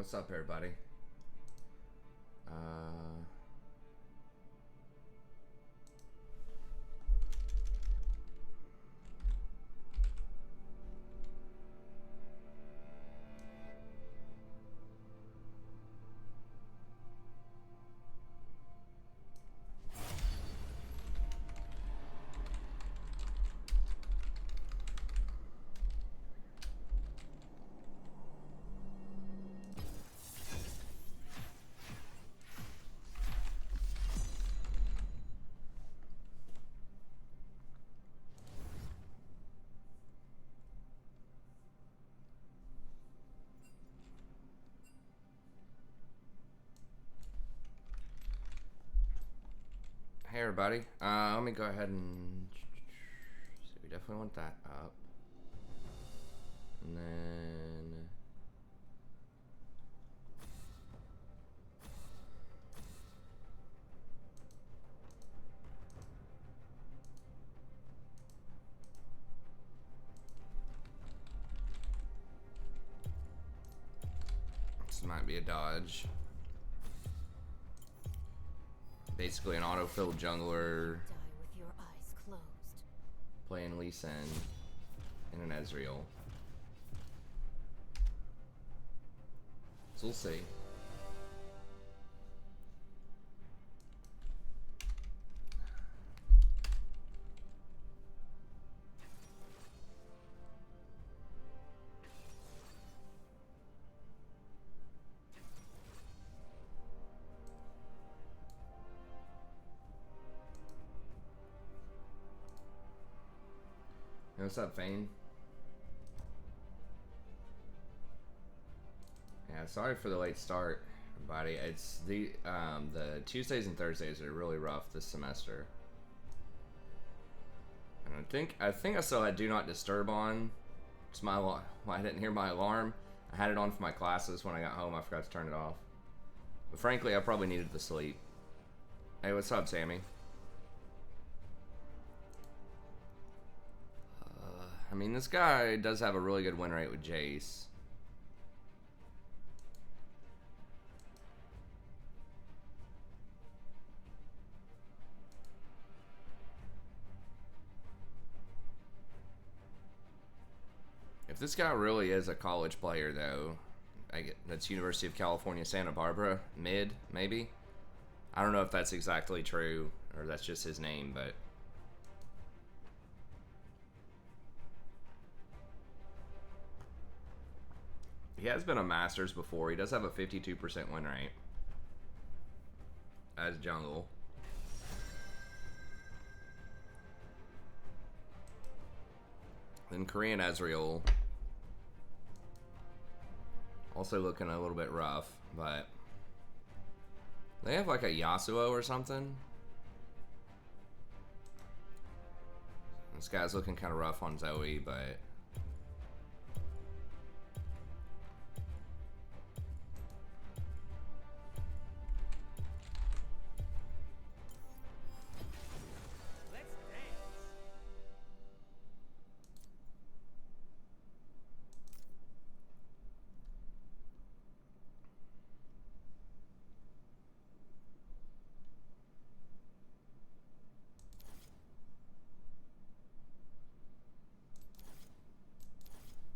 What's up, everybody? Hey, everybody. Let me go ahead and see. We definitely want that up, and then this might be a dodge. Basically, an auto-filled jungler Die with your eyes closed. playing Lee Sin in an Ezreal. So we'll see. Hey, what's up, Fane? Yeah, sorry for the late start, everybody. It's the Tuesdays and Thursdays are really rough this semester. And I think I still had Do Not Disturb on. It's my well, I didn't hear my alarm. I had it on for my classes. When I got home, I forgot to turn it off. But frankly, I probably needed the sleep. Hey, what's up, Sammy? I mean, this guy does have a really good win rate with Jace. If this guy really is a college player, though, that's University of California, Santa Barbara, mid, maybe? I don't know if that's exactly true, or that's just his name, but... He has been a Masters before. He does have a 52% win rate as jungle. Then Korean Ezreal. Also looking a little bit rough, but... They have like a Yasuo or something. This guy's looking kind of rough on Zoe, but...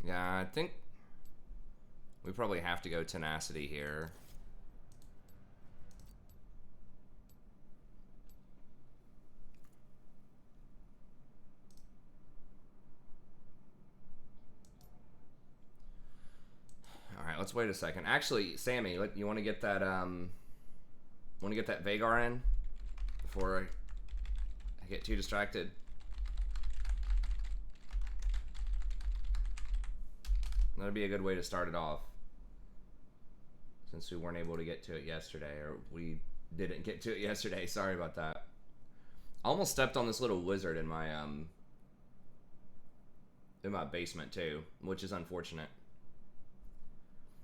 Yeah, I think we probably have to go tenacity here. Alright, let's wait a second. Actually, Sammy, you want to get that Veigar in before I get too distracted? That'd be a good way to start it off. Since we weren't able to get to it yesterday, or we didn't get to it yesterday. Sorry about that. I almost stepped on this little lizard in my basement too, which is unfortunate.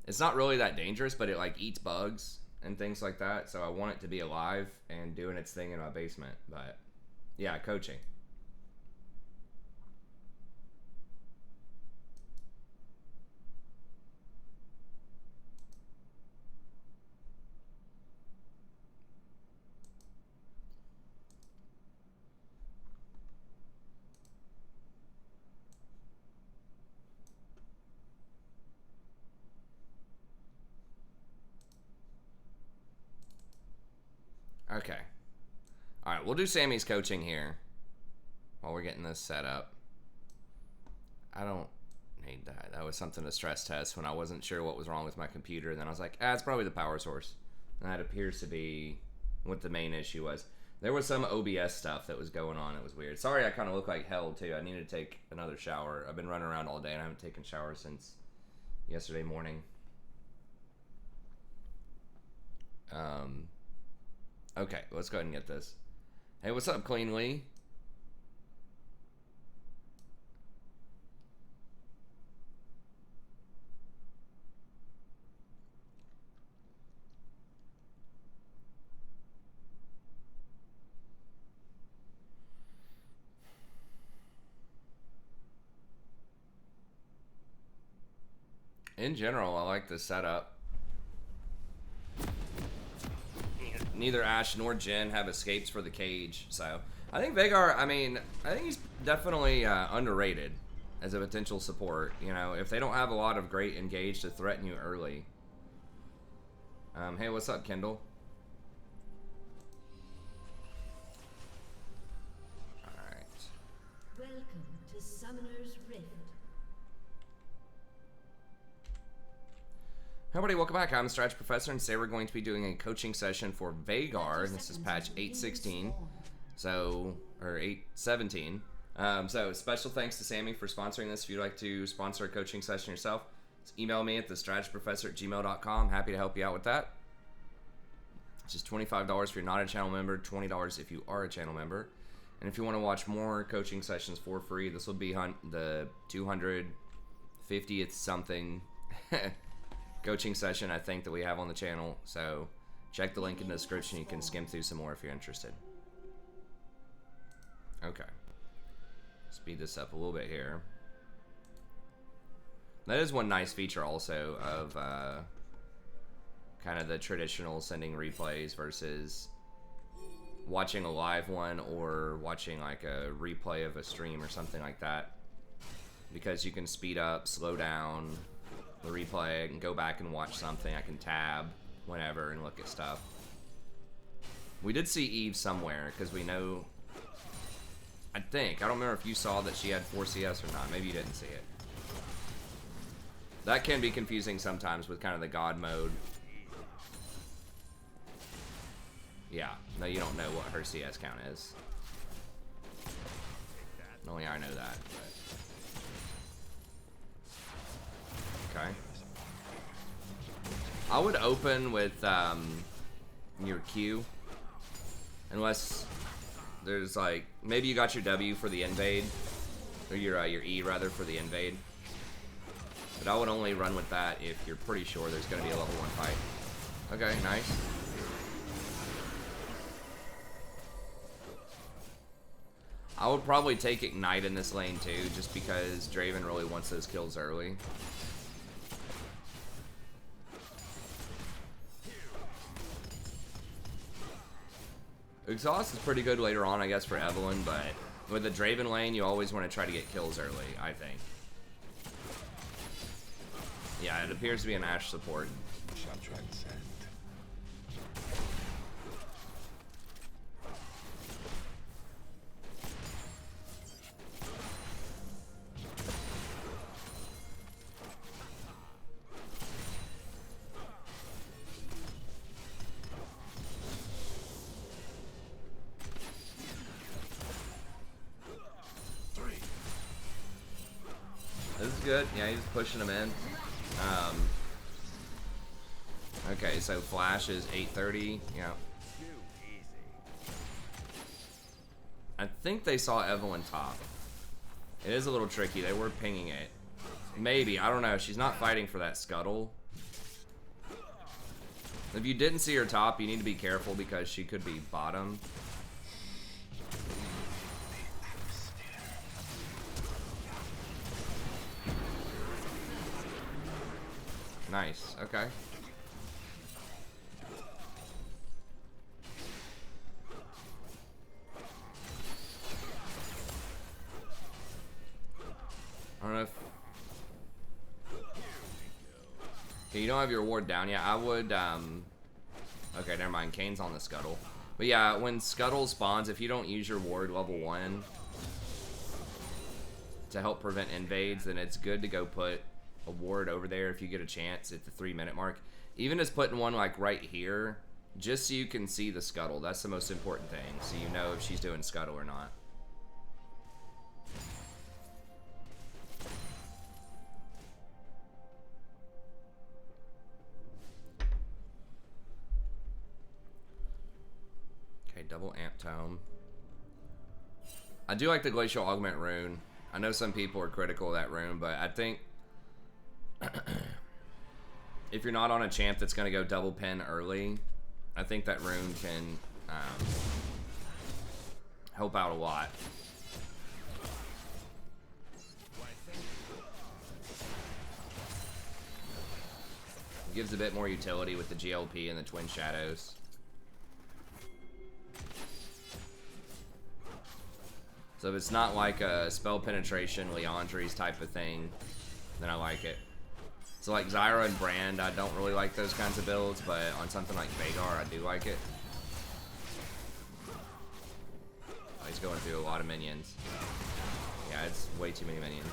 It's not really that dangerous, but it like eats bugs and things like that, so I want it to be alive and doing its thing in my basement. But yeah, coaching. Okay. Alright, we'll do Sammy's coaching here while we're getting this set up. I don't need that. That was something to stress test when I wasn't sure what was wrong with my computer. And then I was like, it's probably the power source. And that appears to be what the main issue was. There was some OBS stuff that was going on. It was weird. Sorry, I kind of look like hell, too. I need to take another shower. I've been running around all day, and I haven't taken showers since yesterday morning. Okay, let's go ahead and get this. Hey, what's up, Clean Lee? In general, I like the setup. Neither Ash nor Jin have escapes for the cage, so I think Veigar, I think he's definitely underrated as a potential support. You know, if they don't have a lot of great engage to threaten you early. Hey, what's up, Kendall? Alright. Welcome to Summoner's Rift. Hey everybody, welcome back. I'm the Stretch Professor, and today we're going to be doing a coaching session for Veigar. This is patch 816, or 817. So special thanks to Sammy for sponsoring this. If you'd like to sponsor a coaching session yourself, just email me at thestrategyprofessor@gmail.com. Happy to help you out with that. It's just $25 if you're not a channel member, $20 if you are a channel member. And if you want to watch more coaching sessions for free, this will be the 250th something coaching session I think that we have on the channel, so check the link in the description. You can skim through some more if you're interested. Okay, speed this up a little bit here. That is one nice feature also of kind of the traditional sending replays versus watching a live one or watching like a replay of a stream or something like that, because you can speed up, slow down the replay. I can go back and watch something. I can tab whenever and look at stuff. We did see Eve somewhere, because we know, I don't remember if you saw that she had 4 CS or not. Maybe you didn't see it. That can be confusing sometimes with kind of the God mode. Yeah, no, you don't know what her CS count is. Only I know that. Okay. I would open with your Q, unless there's like, maybe you got your W for the invade, or your E rather for the invade. But I would only run with that if you're pretty sure there's going to be a level 1 fight. Okay, nice. I would probably take Ignite in this lane too, just because Draven really wants those kills early. Exhaust is pretty good later on, I guess, for Evelyn, but with the Draven lane, you always want to try to get kills early, I think. Yeah, it appears to be an Ashe support. This is good. Yeah, he's pushing him in. Okay, so Flash is 830. Yeah. I think they saw Evelyn top. It is a little tricky. They were pinging it. Maybe. I don't know. She's not fighting for that scuttle. If you didn't see her top, you need to be careful because she could be bottom. Nice. Okay. I don't know if... Okay, you don't have your ward down yet. I would, okay, never mind. Kane's on the scuttle. But yeah, when Scuttle spawns, if you don't use your ward level 1 to help prevent invades, then it's good to go put a ward over there if you get a chance at the 3-minute mark. Even just putting one like right here, just so you can see the Scuttle. That's the most important thing, so you know if she's doing Scuttle or not. Okay, double Amp Tome. I do like the Glacial Augment rune. I know some people are critical of that rune, but I think if you're not on a champ that's going to go double pen early, I think that rune can help out a lot. It gives a bit more utility with the GLP and the Twin Shadows. So if it's not like a spell penetration, Leandri's type of thing, then I like it. So like Zyra and Brand, I don't really like those kinds of builds, but on something like Veigar, I do like it. Oh, he's going through a lot of minions. Yeah, it's way too many minions.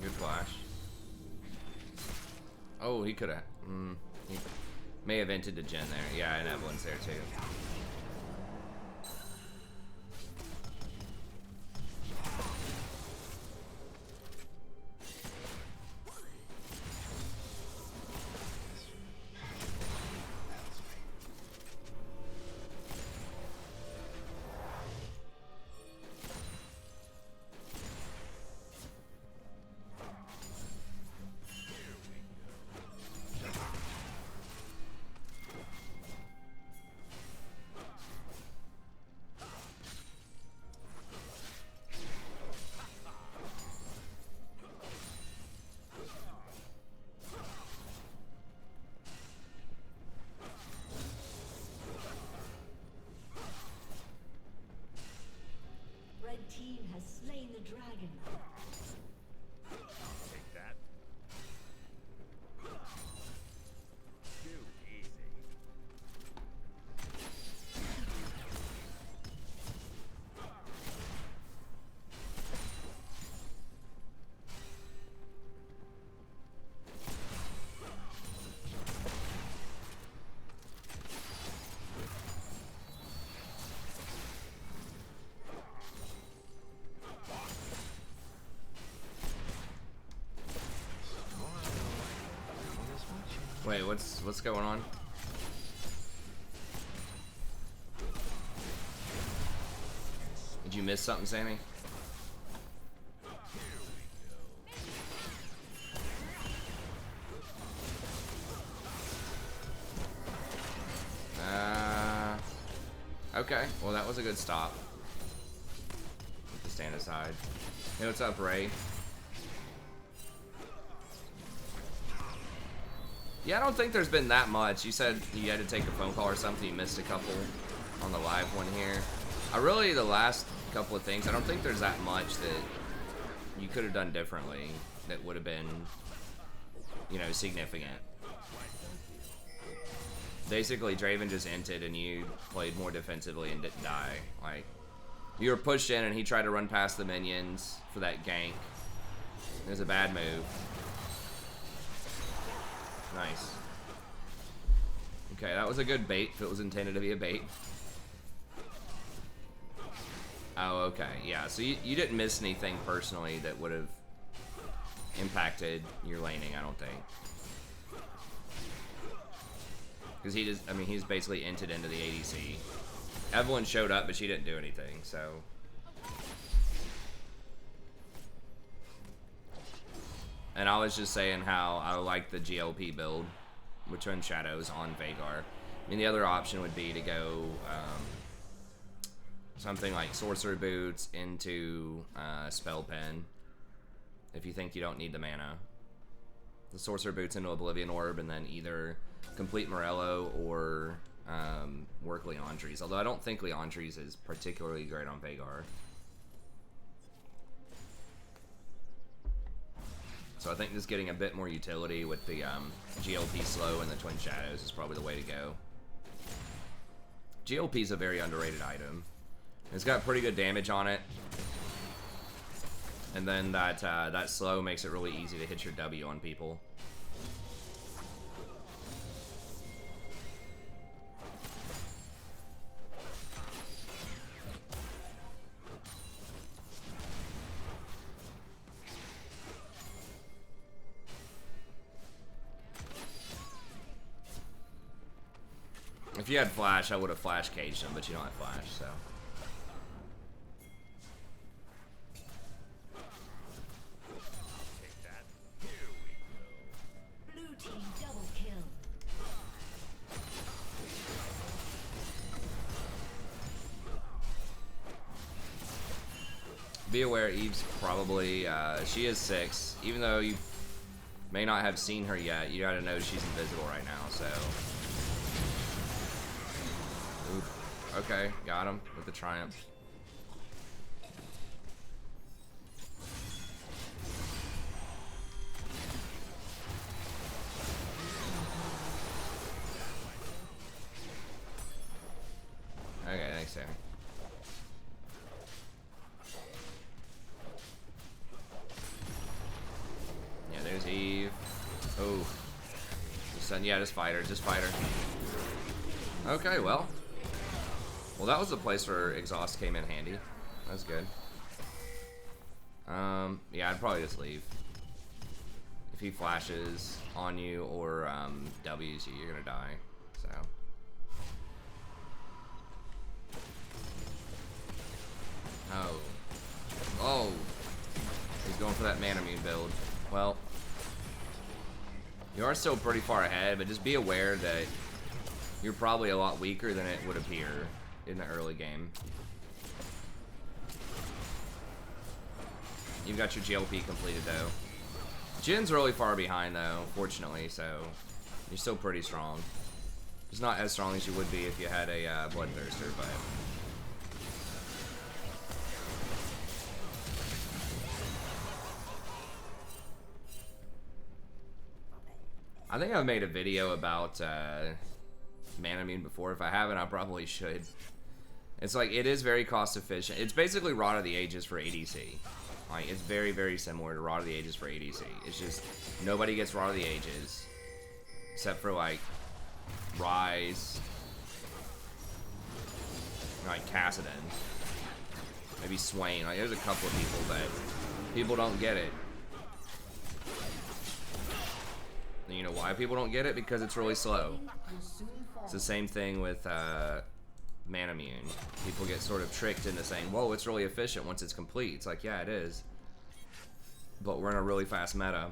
Good flash. Oh, he could have. He may have entered the gen there. Yeah, and Evelyn's there too. Red team has slain the dragon. Take that. Too easy. Wait, what's going on? Did you miss something, Sammy? Okay. Well, that was a good stop. To stand aside. Hey, what's up, Ray? Yeah, I don't think there's been that much. You said you had to take a phone call or something. You missed a couple on the live one here. The last couple of things, I don't think there's that much that you could have done differently that would have been, you know, significant. Basically, Draven just inted and you played more defensively and didn't die. Like, you were pushed in and he tried to run past the minions for that gank. It was a bad move. Nice. Okay, that was a good bait if it was intended to be a bait. Oh, okay. Yeah, so you didn't miss anything personally that would have impacted your laning, I don't think. Because he just, I mean, he's basically entered into the ADC. Evelyn showed up, but she didn't do anything, so. And I was just saying how I like the GLP build with Twin Shadows on Veigar. I mean, the other option would be to go something like Sorcerer Boots into Spell Pen if you think you don't need the mana. The Sorcerer Boots into Oblivion Orb and then either complete Morello or work Leandri's. Although I don't think Leandri's is particularly great on Veigar. So I think just getting a bit more utility with the GLP slow and the Twin Shadows is probably the way to go. GLP is a very underrated item. It's got pretty good damage on it. And then that slow makes it really easy to hit your W on people. If you had flash, I would have flash caged him, but you don't have flash, so. Take that. Here we go. Blue team double kill. Be aware, Eve's probably, she is 6. Even though you may not have seen her yet, you gotta know she's invisible right now, so. Oof. Okay, got him with the triumph. Okay, thanks, Sammy. Yeah, there's Eve. Oh. Yeah, just fight her, just fight her. Okay, well. Well, that was the place where exhaust came in handy. That's good. Yeah, I'd probably just leave. If he flashes on you or W's you, you're gonna die. So. Oh. Oh. He's going for that Manamune build. Well. You are still pretty far ahead, but just be aware that you're probably a lot weaker than it would appear in the early game. You've got your GLP completed though. Jin's really far behind though, fortunately, so you're still pretty strong. Just not as strong as you would be if you had a Bloodthirster, but... I think I've made a video about Manamune before. If I haven't, I probably should. It's like, it is very cost efficient. It's basically Rod of the Ages for ADC. Like, it's very, very similar to Rod of the Ages for ADC. It's just, nobody gets Rod of the Ages. Except for, like, Rise. Like, Cassidon. Maybe Swain. Like, there's a couple of people that people don't get it. And you know why people don't get it? Because it's really slow. It's the same thing with Manamune. People get sort of tricked into saying, whoa, it's really efficient once it's complete. It's like, yeah, it is. But we're in a really fast meta.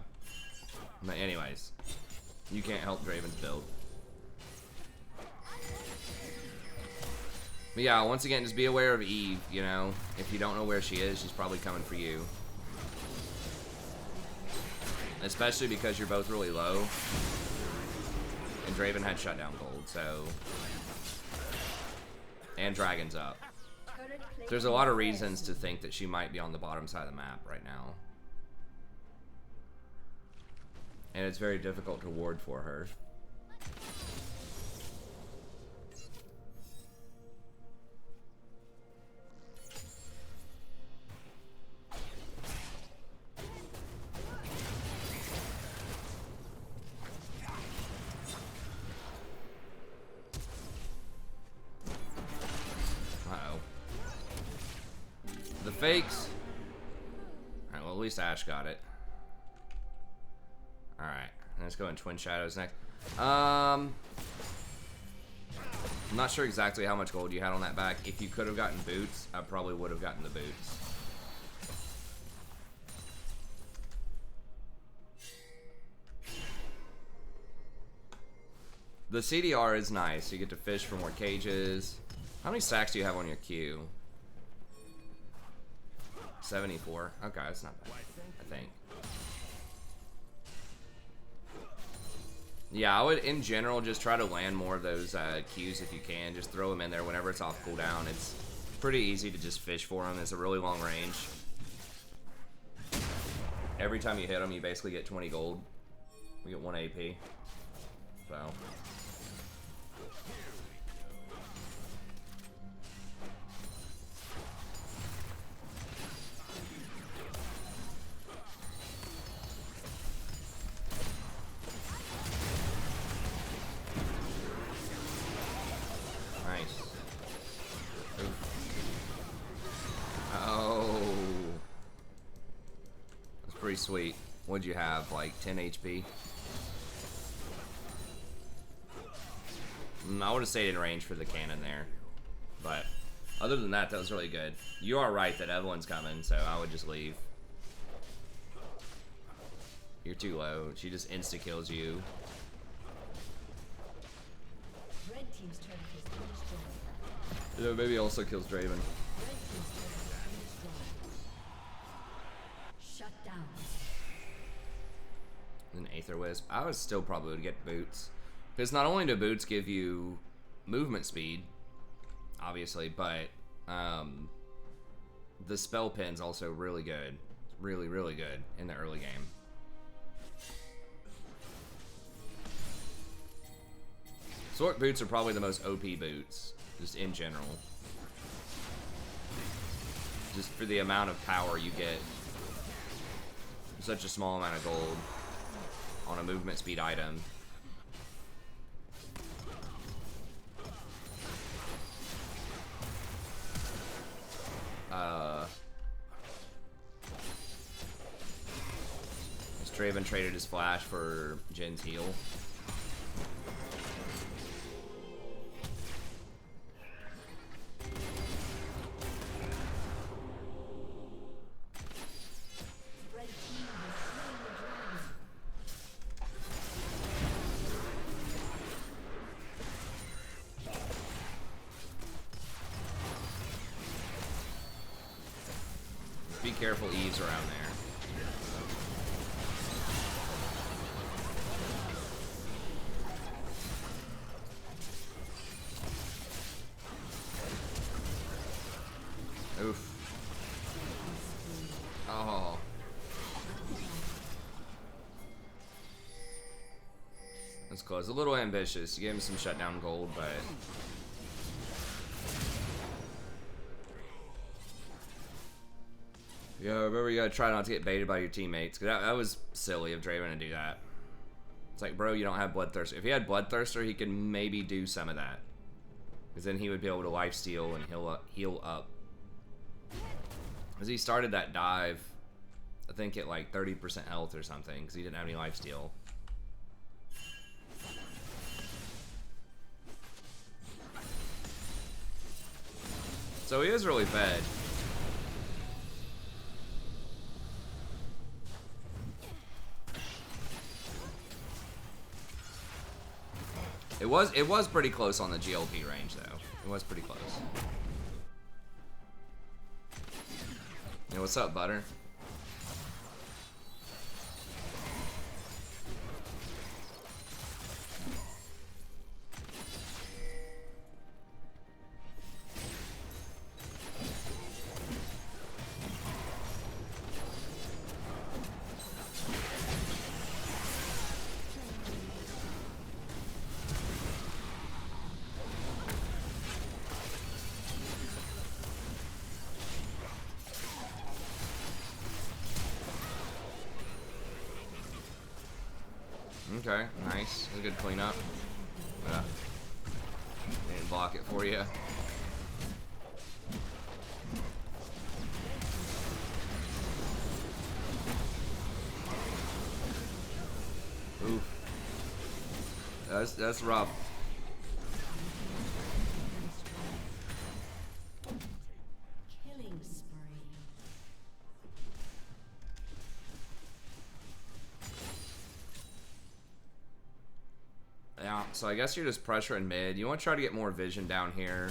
But anyways, you can't help Draven's build. But yeah, once again, just be aware of Eve, you know. If you don't know where she is, she's probably coming for you. Especially because you're both really low. And Draven had shutdown gold, so... And Dragon's up. There's a lot of reasons to think that she might be on the bottom side of the map right now. And it's very difficult to ward for her. Fakes. Alright, well, at least Ash got it. Alright, let's go in Twin Shadows next. I'm not sure exactly how much gold you had on that back. If you could have gotten boots, I probably would have gotten the boots. The CDR is nice. You get to fish for more cages. How many stacks do you have on your queue? 74. Okay, that's not bad, I think. Yeah, I would, in general, just try to land more of those queues if you can. Just throw them in there whenever it's off cooldown. It's pretty easy to just fish for them. It's a really long range. every time you hit them, you basically get 20 gold. We get 1 AP. So. Nice. Oh. That's pretty sweet. What'd you have? Like 10 HP? I would have stayed in range for the cannon there. But other than that, that was really good. You are right that Evelyn's coming, so I would just leave. You're too low. She just insta-kills you. Red team's turret has been destroyed. Yeah, maybe also kills Draven. Red team's turret has been destroyed. Shut down. An Aether Wisp. I would still probably would get boots. Because not only do boots give you movement speed, obviously, but the spell pin's also really good. Really, really good in the early game. Sword boots are probably the most OP boots, just in general. Just for the amount of power you get. Such a small amount of gold on a movement speed item. Draven traded his flash for Jin's heal. Red team has slain the dragon. Be careful, Eve's around there. Oof. Oh. That's close. A little ambitious. You gave him some shutdown gold, but... Yeah, remember you gotta try not to get baited by your teammates. Cause that was silly of Draven to do that. It's like, bro, you don't have Bloodthirster. If he had Bloodthirster, he could maybe do some of that. Because then he would be able to lifesteal and heal up. As he started that dive, I think at like 30% health or something, because he didn't have any lifesteal. So he is really fed. It was pretty close on the GLP range though. It was pretty close. Hey, what's up, Butter? Okay, nice. That's a good cleanup. Didn't block it for you. Oof. That's rough. Killing spree. Yeah, so I guess you're just pressuring mid. You want to try to get more vision down here.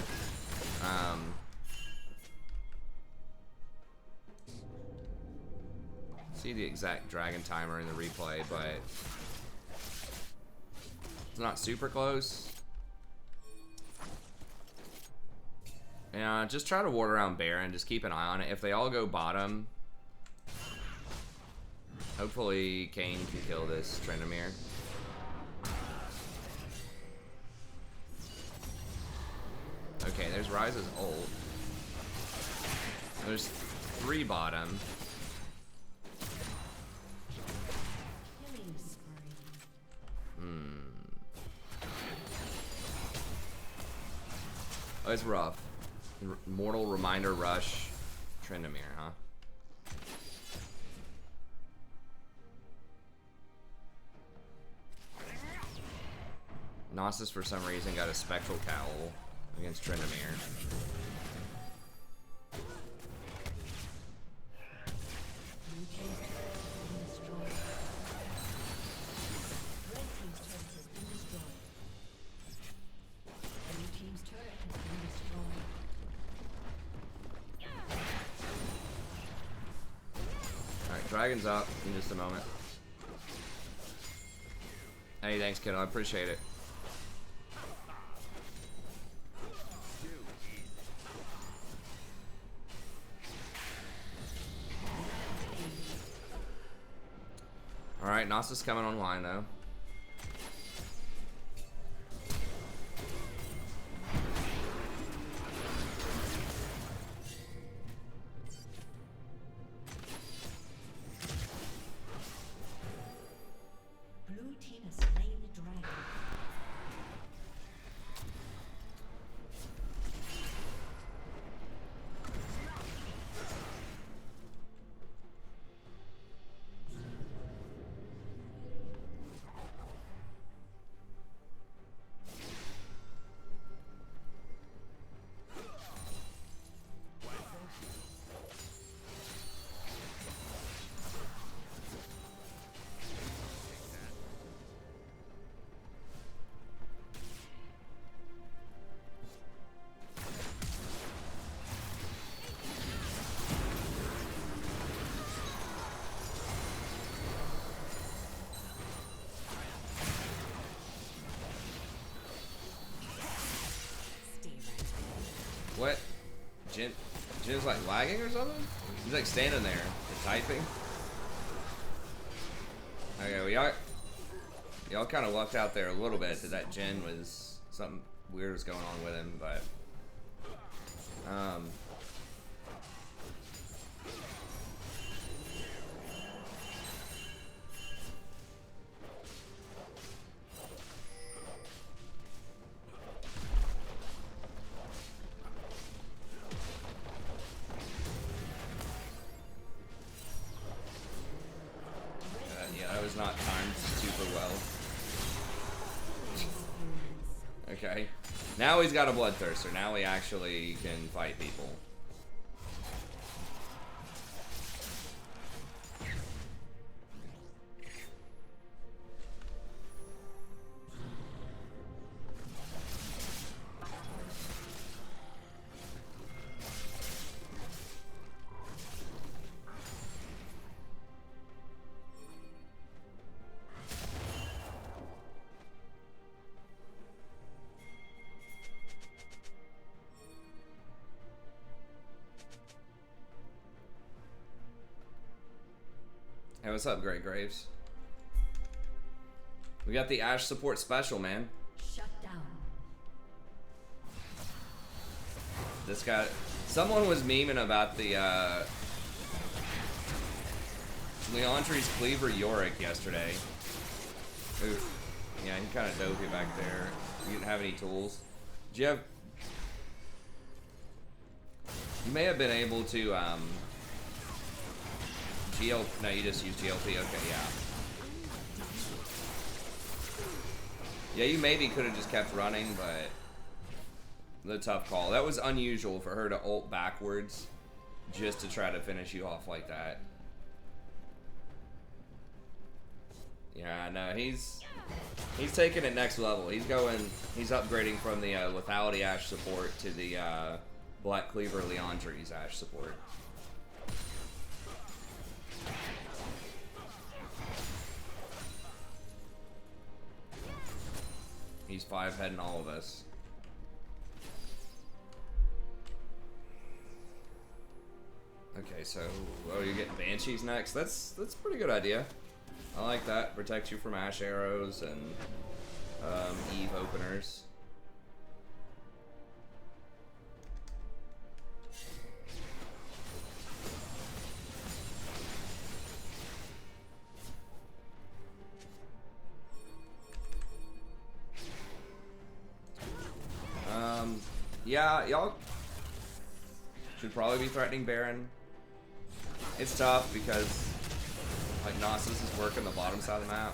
See the exact dragon timer in the replay, but it's not super close. Yeah, just try to ward around Baron. Just keep an eye on it. If they all go bottom, Hopefully Kane can kill this Tryndamere. Okay, there's Ryze's ult. There's 3 bottom. Killing spree. Oh, it's rough. Mortal Reminder Rush Tryndamere, huh? Gnosis for some reason got a Spectral Cowl against Tryndamere. Blue team's turret has been destroyed. Red team's turret has been destroyed. Blue team's turret has been destroyed. Alright, Dragon's up in just a moment. Hey, thanks, kiddo. I appreciate it. Alright, Gnosis coming online, though. Blue team has slain the dragon. What? Jin's like lagging or something? He's like standing there and typing. Okay, well y'all kind of lucked out there a little bit that Jin was something weird was going on with him, but yeah, that was not timed super well. Okay. Now he's got a bloodthirster. Now he actually can fight people. Hey, what's up, Great Graves? We got the Ashe support special, man. Shut down. This guy, someone was memeing about the Leandri's Cleaver Yorick yesterday. Oof. Yeah, he kind of dove you back there. You didn't have any tools. Did you have? You may have been able to no, you just use GLP. Okay, yeah. Yeah, you maybe could have just kept running, but the tough call. That was unusual for her to ult backwards just to try to finish you off like that. Yeah, no, he's taking it next level. He's upgrading from the Lethality Ashe support to the Black Cleaver Leandri's Ashe support. He's 5-heading all of us. Okay, so oh, you're getting Banshees next. That's a pretty good idea. I like that. Protects you from Ash arrows and Eve openers. Yeah, y'all should probably be threatening Baron. It's tough because like Gnosis is working the bottom side of the map.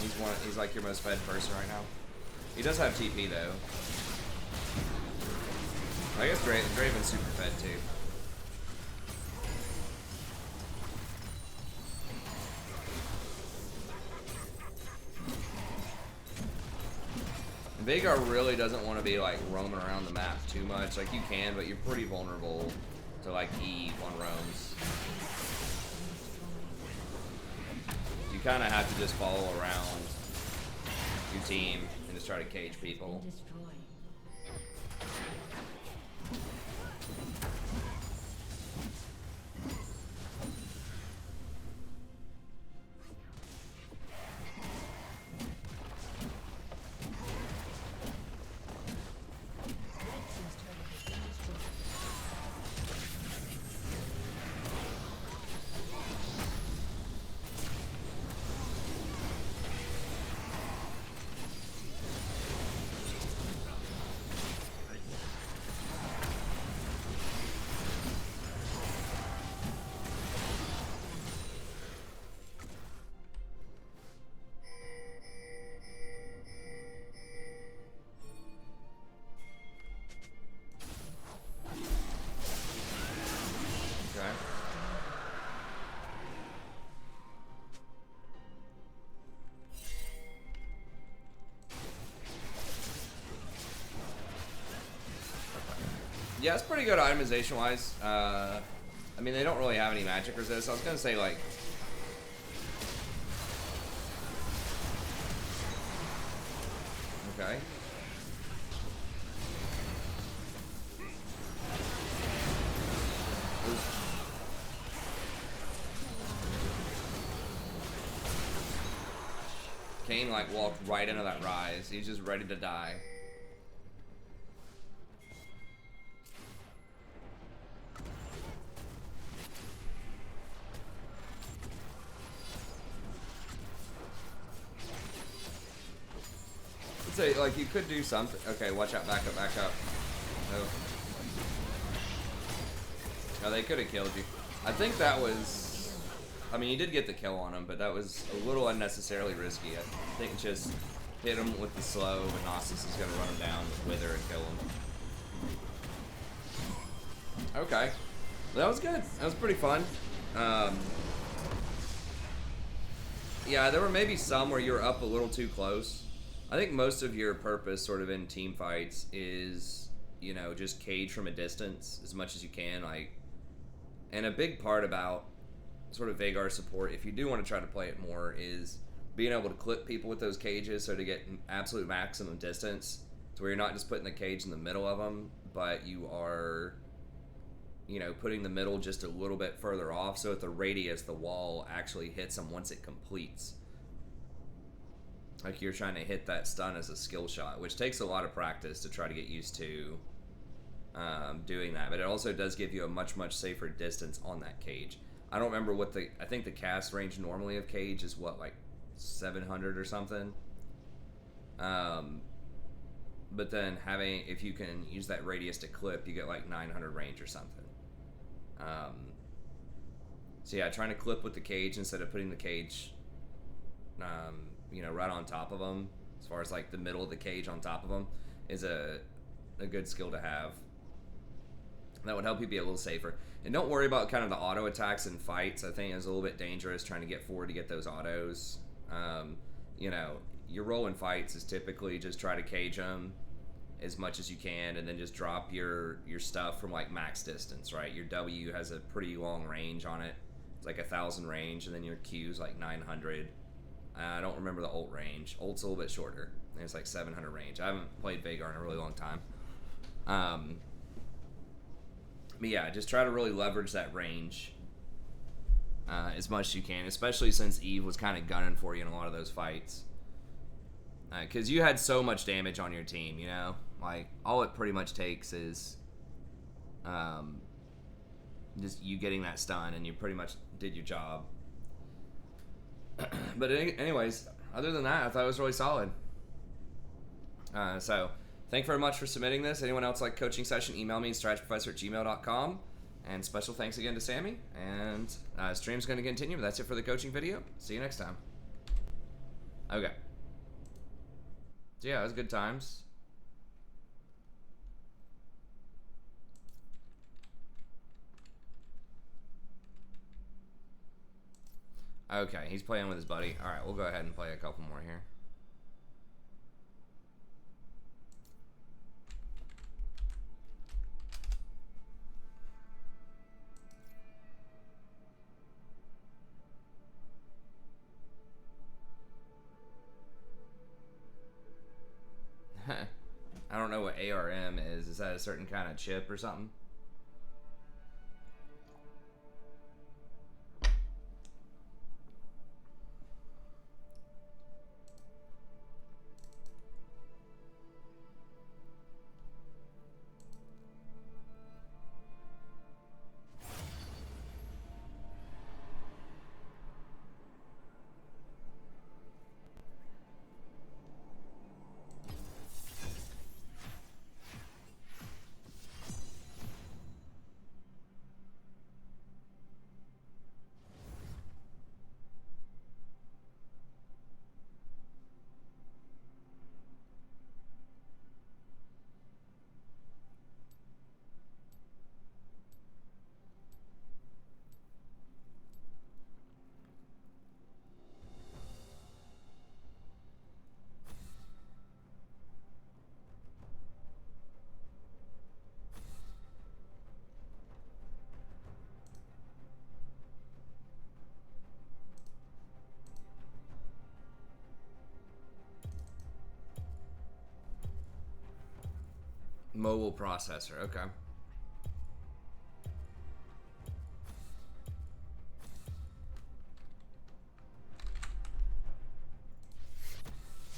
He's like your most fed person right now. He does have TP though. I guess Draven's super fed too. Veigar really doesn't want to be like roaming around the map too much. Like you can, but you're pretty vulnerable to like Eve on roams. You kind of have to just follow around your team and just try to cage people. Yeah, it's pretty good itemization wise. I mean, they don't really have any magic resist. I was gonna say like, okay. Kane like walked right into that rise. He's just ready to die. Say like you could do something. Okay, watch out! Back up! Back up! No. No, they could have killed you. I think that was. I mean, you did get the kill on him, but that was a little unnecessarily risky. I think just hit him with the slow, and Gnosis is gonna run him down with Wither and kill him. Okay, that was good. That was pretty fun. Yeah, there were maybe some where you were up a little too close. I think most of your purpose sort of in team fights is, you know, just cage from a distance as much as you can. Like, and a big part about sort of Veigar support, if you do want to try to play it more, is being able to clip people with those cages so to get absolute maximum distance to where you're not just putting the cage in the middle of them, but you are, you know, putting the middle just a little bit further off so at the radius the wall actually hits them once it completes. Like you're trying to hit that stun as a skill shot, which takes a lot of practice to try to get used to doing that. But it also does give you a much, much safer distance on that cage. I don't remember what I think the cast range normally of cage is what, like 700 or something. But then if you can use that radius to clip, you get like 900 range or something. So yeah, trying to clip with the cage instead of putting the cage you know, right on top of them, as far as like the middle of the cage on top of them, is a good skill to have. That would help you be a little safer. And don't worry about kind of the auto attacks in fights. I think it's a little bit dangerous trying to get forward to get those autos. You know, your role in fights is typically just try to cage them as much as you can, and then just drop your stuff from like max distance, right? Your W has a pretty long range on it. It's like 1,000 range, and then your Q is like 900. I don't remember the ult range. Ult's a little bit shorter. And it's like 700 range. I haven't played Veigar in a really long time. But yeah, just try to really leverage that range as much as you can, especially since Eve was kind of gunning for you in a lot of those fights. Because you had so much damage on your team, you know? Like, all it pretty much takes is just you getting that stun, and you pretty much did your job. But anyways, other than that, I thought it was really solid. So, thank you very much for submitting this. Anyone else like coaching session, email me, strategyprofessor@gmail.com. And special thanks again to Sammy. And stream's going to continue, but that's it for the coaching video. See you next time. Okay. So yeah, it was good times. Okay, he's playing with his buddy. Alright, we'll go ahead and play a couple more here. I don't know what ARM is. Is that a certain kind of chip or something? Mobile processor, okay.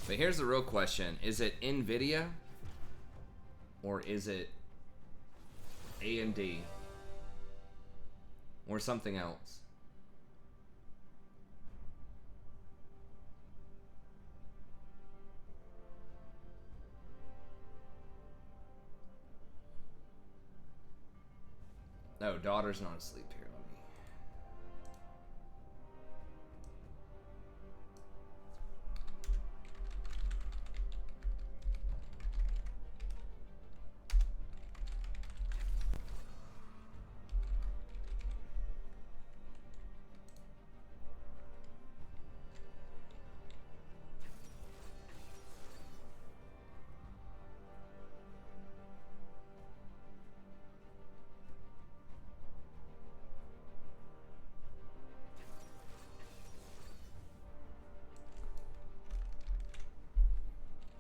But here's the real question. Is it NVIDIA? Or is it AMD? Or something else? No, daughter's not asleep here. Let me.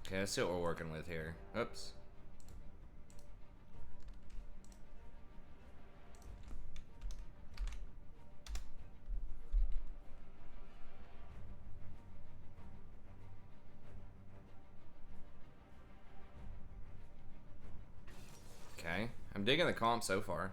Okay, let's see what we're working with here. Oops. Okay, I'm digging the comp so far.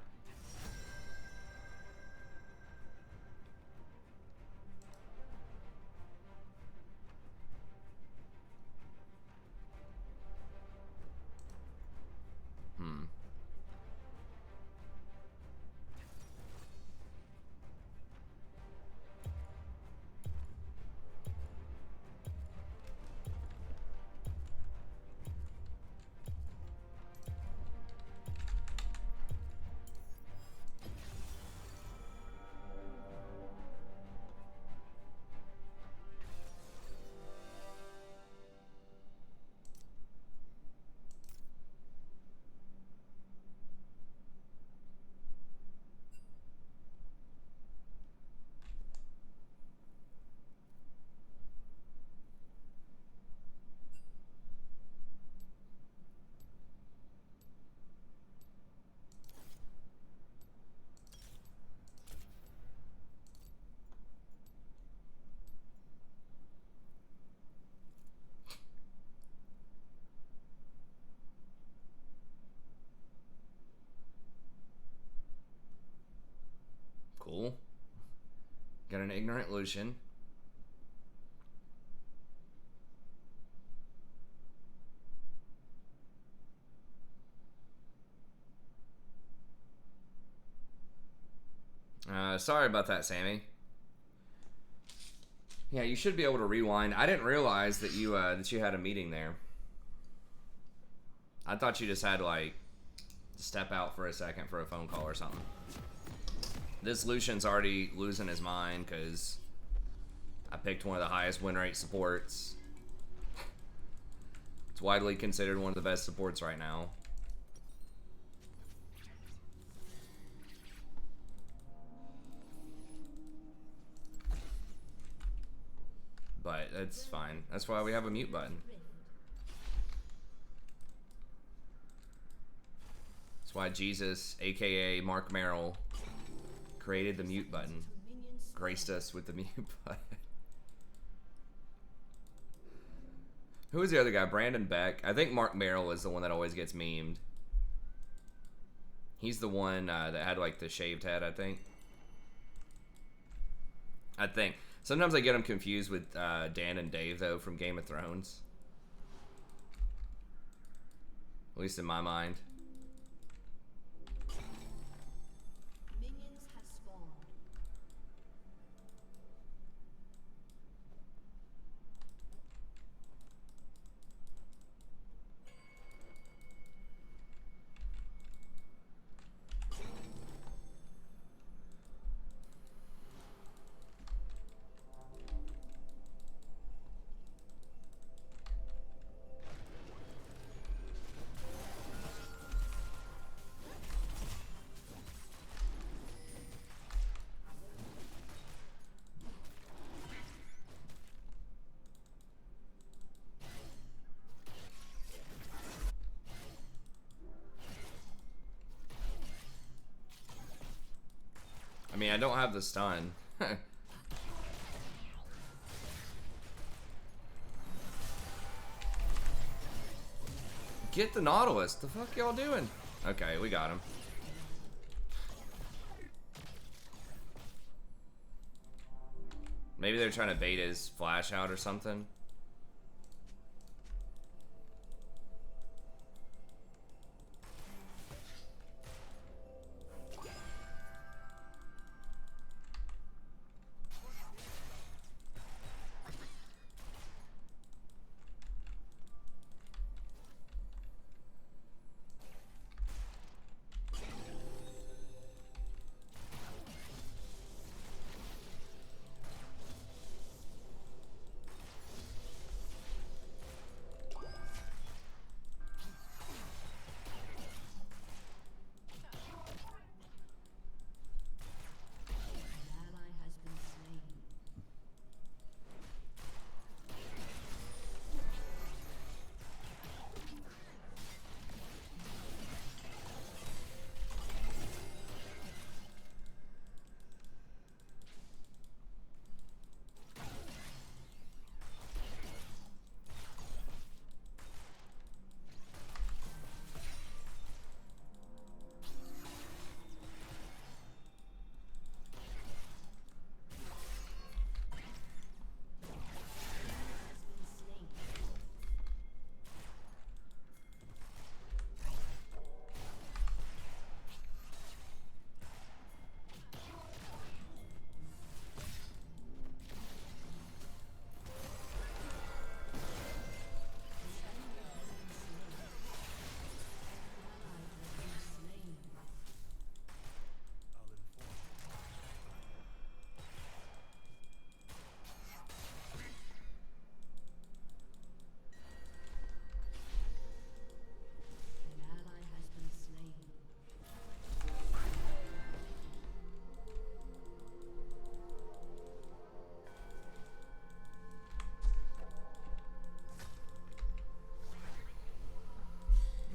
Ignorant Lucian. Sorry about that, Sammy. Yeah, you should be able to rewind. I didn't realize that you had a meeting there. I thought you just had to, like, step out for a second for a phone call or something. This Lucian's already losing his mind because I picked one of the highest win rate supports. It's widely considered one of the best supports right now. But that's fine. That's why we have a mute button. That's why Jesus, aka Mark Merrill, created the mute button. Graced us with the mute button. Who is the other guy? Brandon Beck. I think Mark Merrill is the one that always gets memed. He's the one that had like the shaved head, I think. Sometimes I get them confused with Dan and Dave, though, from Game of Thrones. At least in my mind. Minions have spawned. I mean, I don't have the stun. Get the Nautilus. The fuck y'all doing? Okay, we got him. Maybe they're trying to bait his flash out or something.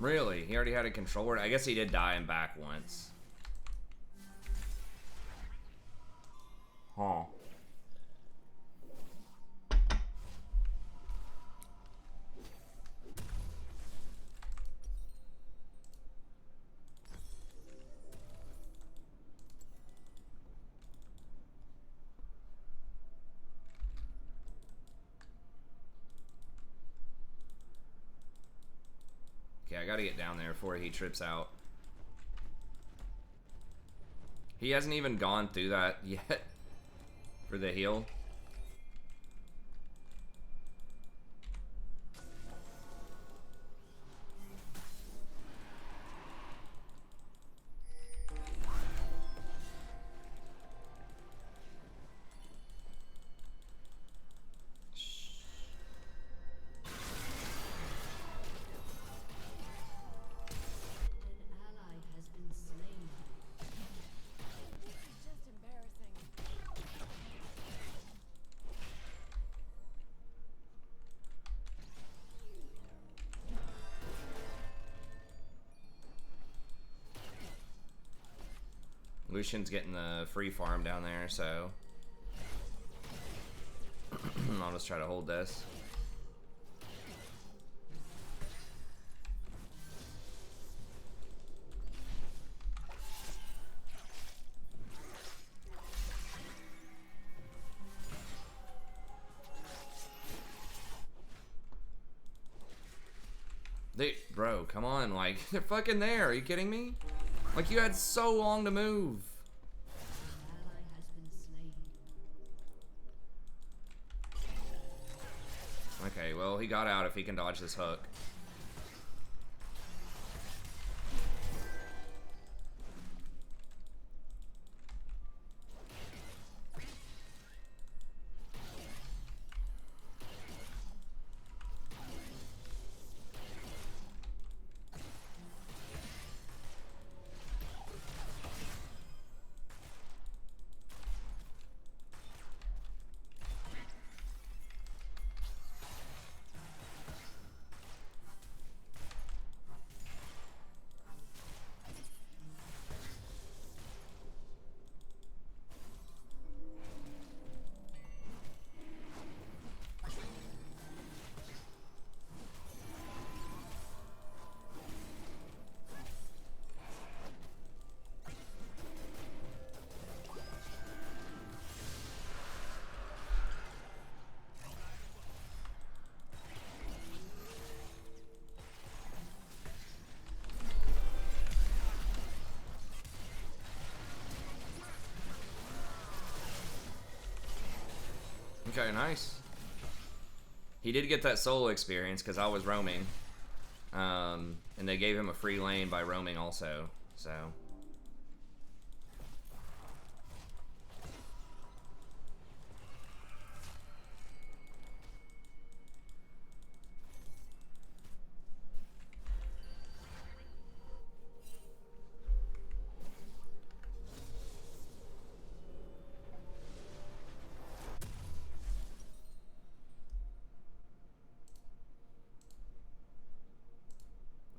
Really? He already had a controller? I guess he did die and back once. Huh. Okay, I gotta get down there before he trips out. He hasn't even gone through that yet for the heal. An ally has been slain. This is just embarrassing. Lucian's getting the free farm down there, so I'll just try to hold this. Bro, come on, like, they're fucking there. Are you kidding me? Like, you had so long to move. An ally has been slain. Okay, well, he got out if he can dodge this hook. Okay, nice. He did get that solo experience because I was roaming. And they gave him a free lane by roaming also, so.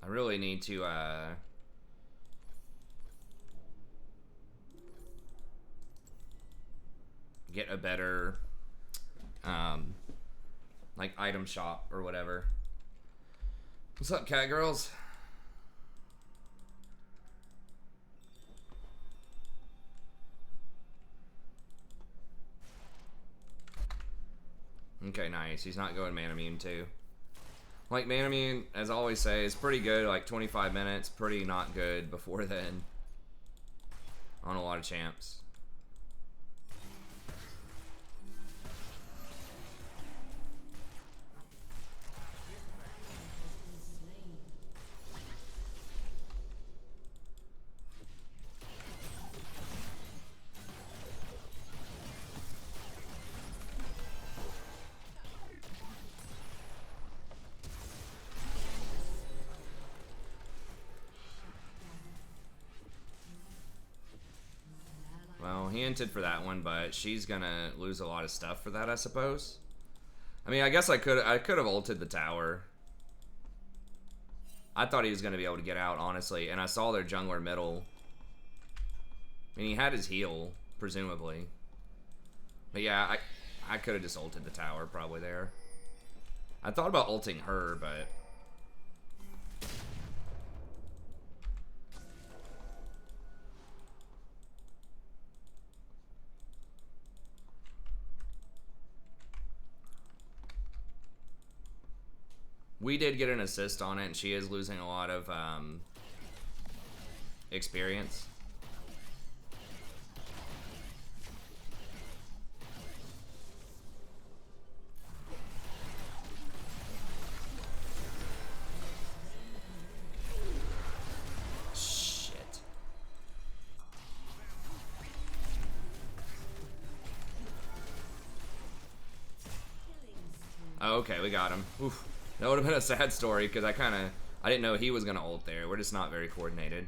I really need to, get a better, like, item shop or whatever. What's up, cat girls? Okay, nice. He's not going Manamune too. Like, Manamune, as I always say, is pretty good, like 25 minutes. Pretty not good before then. On a lot of champs. Well, he hinted for that one, but she's gonna lose a lot of stuff for that, I suppose. I mean, I guess I could have ulted the tower. I thought he was gonna be able to get out, honestly, and I saw their jungler middle. I mean, he had his heal, presumably. But yeah, I could have just ulted the tower probably there. I thought about ulting her, but We did get an assist on it, and she is losing a lot of experience. Shit. Oh, okay, we got him. Oof. That would have been a sad story, because I didn't know he was going to ult there. We're just not very coordinated.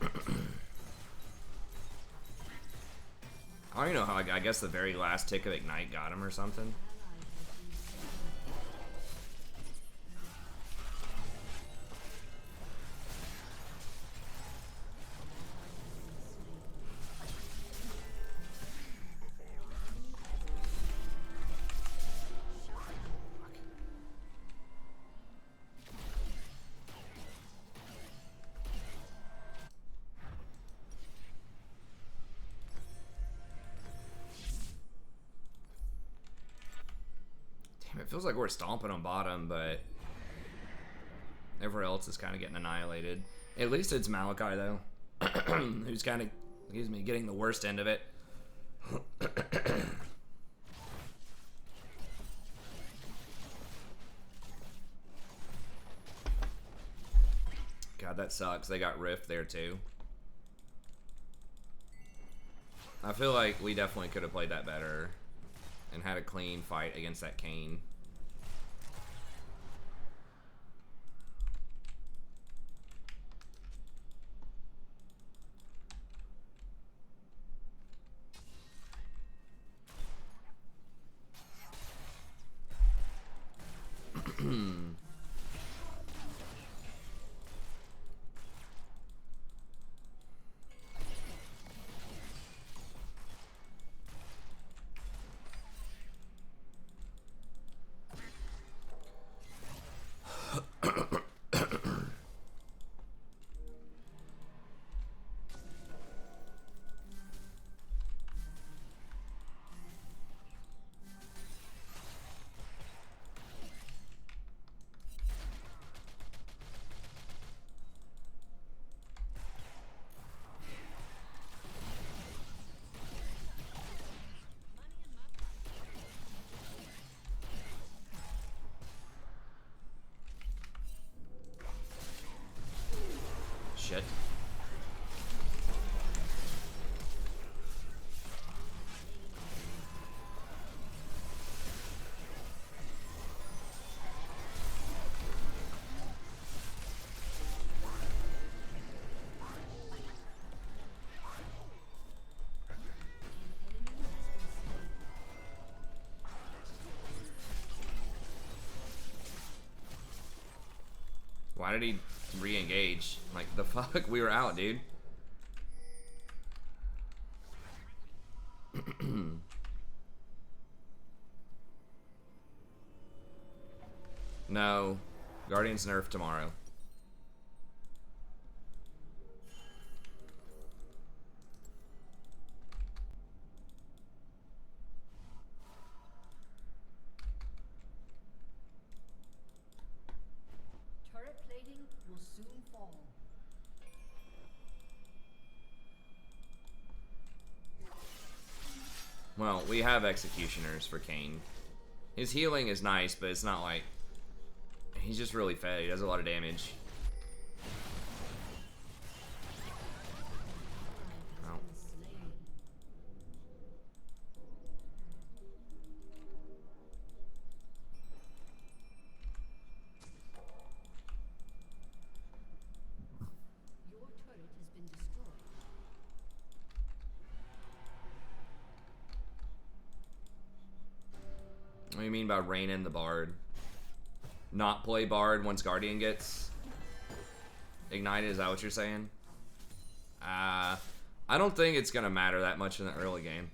I don't even know how, I guess the very last tick of Ignite got him or something. It feels like we're stomping on bottom, but everywhere else is kind of getting annihilated. At least it's Malachi, though, who's kind of, excuse me, getting the worst end of it. God, that sucks. They got Rift there, too. I feel like we definitely could have played that better and had a clean fight against that Kayn. Shit. Why did he re-engage? Like, the fuck? We were out, dude. No. Guardians nerf tomorrow. Turret plating will soon fall. Well, we have executioners for Kayn. His healing is nice, but it's not like... He's just really fed. He does a lot of damage. Oh. Your turret has been destroyed. What do you mean by rein in the Bard? Not play Bard once Guardian gets ignited, is that what you're saying? I don't think it's gonna matter that much in the early game.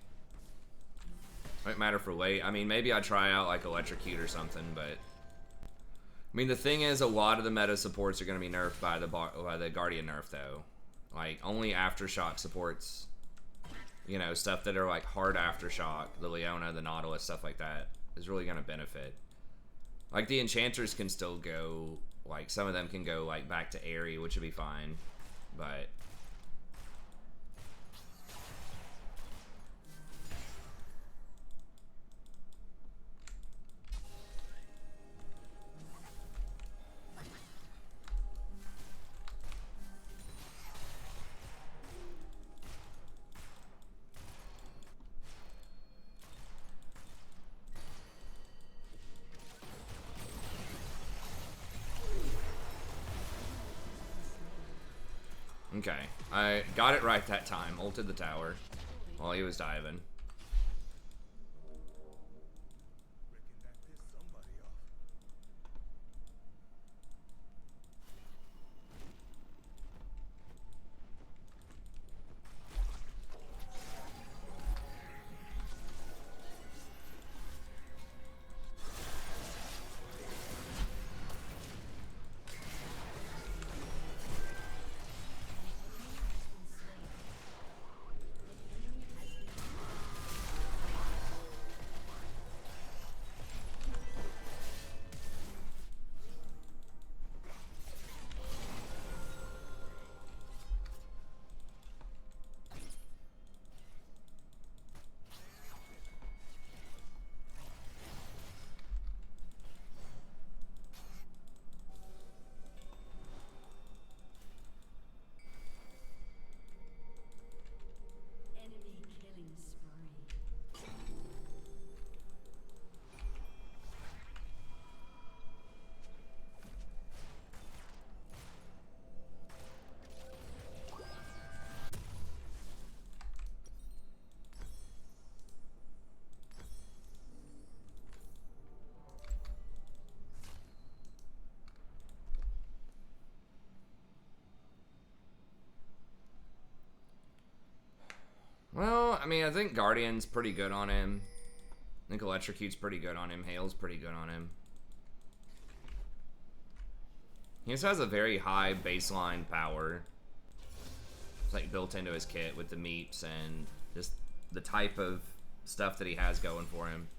Might matter for late. I mean, maybe I try out like Electrocute or something, but I mean, the thing is, a lot of the meta supports are gonna be nerfed by the Guardian nerf, though. Like, only Aftershock supports, you know, stuff that are like hard Aftershock, the Leona, the Nautilus, stuff like that, is really gonna benefit. Like, the enchanters can still go, like, some of them can go, like, back to Aerie, which would be fine. But... Okay, I got it right that time. Ulted the tower while he was diving. Reckon that pissed somebody off. Enemy killing spree. Well, I mean, I think Guardian's pretty good on him. I think Electrocute's pretty good on him. Hail's pretty good on him. He just has a very high baseline power. It's like built into his kit with the meeps and just the type of stuff that he has going for him.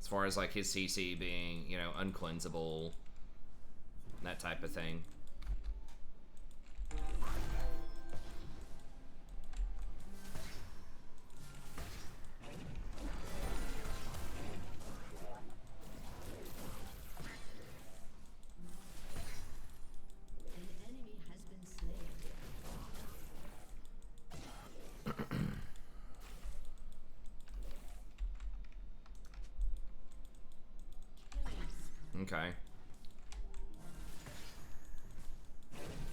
As far as like his CC being, you know, uncleansable, that type of thing. An enemy has been slain. Okay.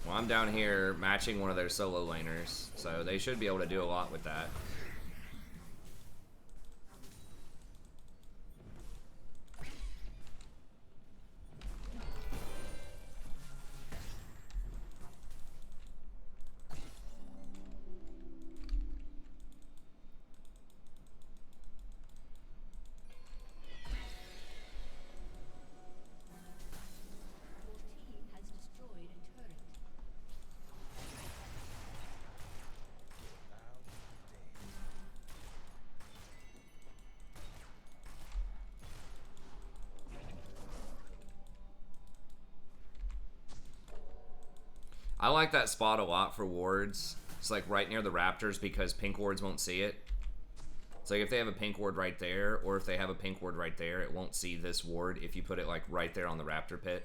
Well, I'm down here matching one of their solo laners, so they should be able to do a lot with that. Your team has destroyed a turret. I like that spot a lot for wards. It's like right near the raptors because pink wards won't see it. So if they have a pink ward right there, or if they have a pink ward right there, it won't see this ward if you put it like right there on the raptor pit.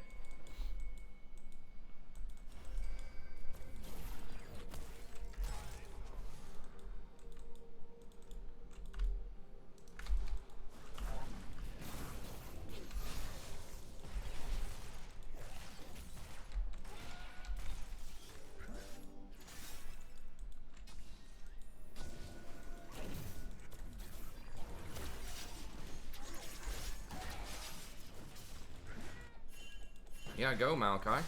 Yeah, go Malachi.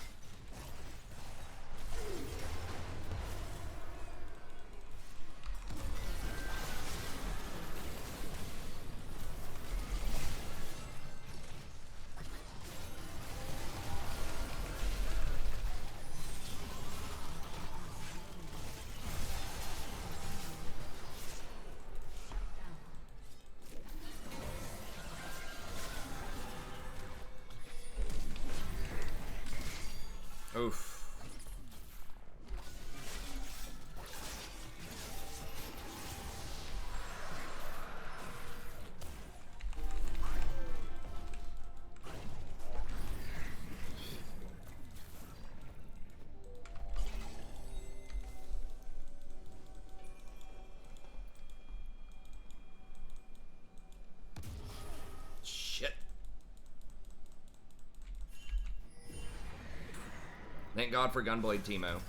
Thank God for Gunblade Teemo.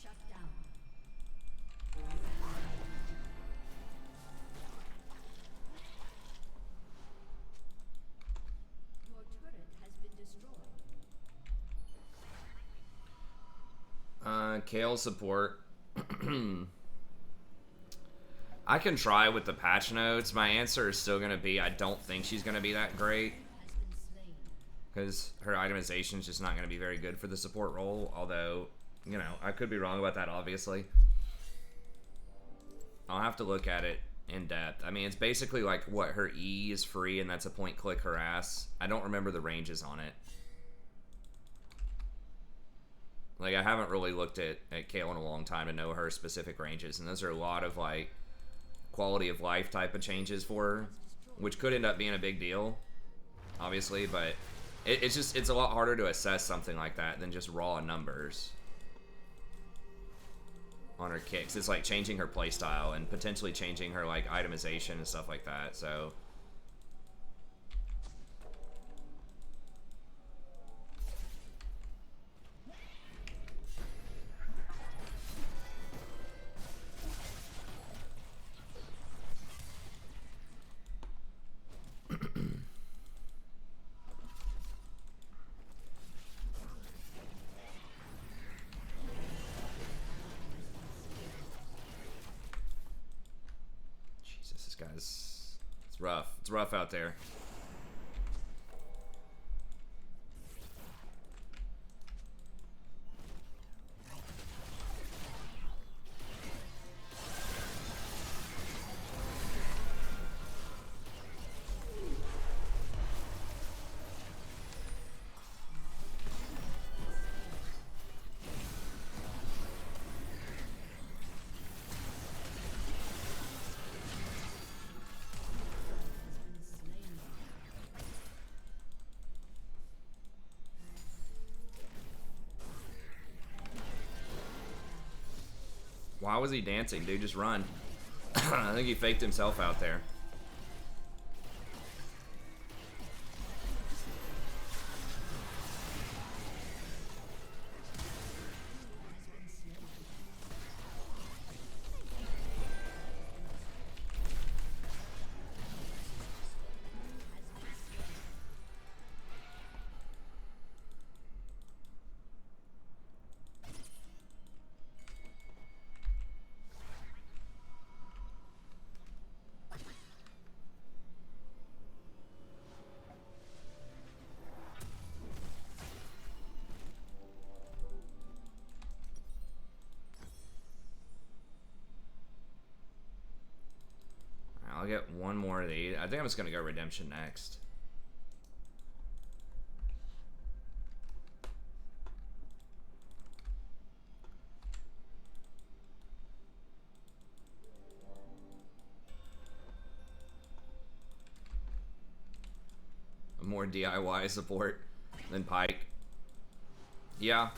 Shut down. Your turret has been destroyed. Kale support. I can try with the patch notes. My answer is still gonna be I don't think she's gonna be that great. Has been slain. Because her itemization is just not going to be very good for the support role. Although, you know, I could be wrong about that, obviously. I'll have to look at it in depth. I mean, it's basically like what her E is free, and that's a point click harass. I don't remember the ranges on it. Like, I haven't really looked at Kayle in a long time to know her specific ranges. And those are a lot of, like, quality of life type of changes for her. Which could end up being a big deal, obviously, but... It's a lot harder to assess something like that than just raw numbers on her kicks. It's like changing her playstyle and potentially changing her like itemization and stuff like that. So this guy's... It's rough. It's rough out there. Why was he dancing, dude? Just run. I think he faked himself out there. I'll get one more of these. I think I'm just going to go Redemption next. More DIY support than Pike. Yeah.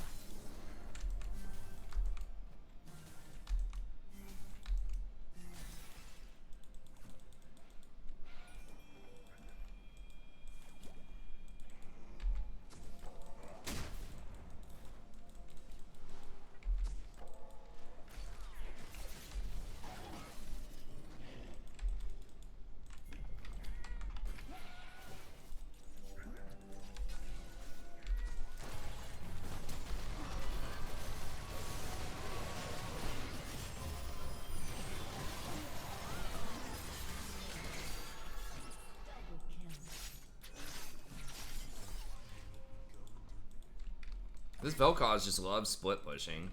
This Vel'Koz just loves split pushing.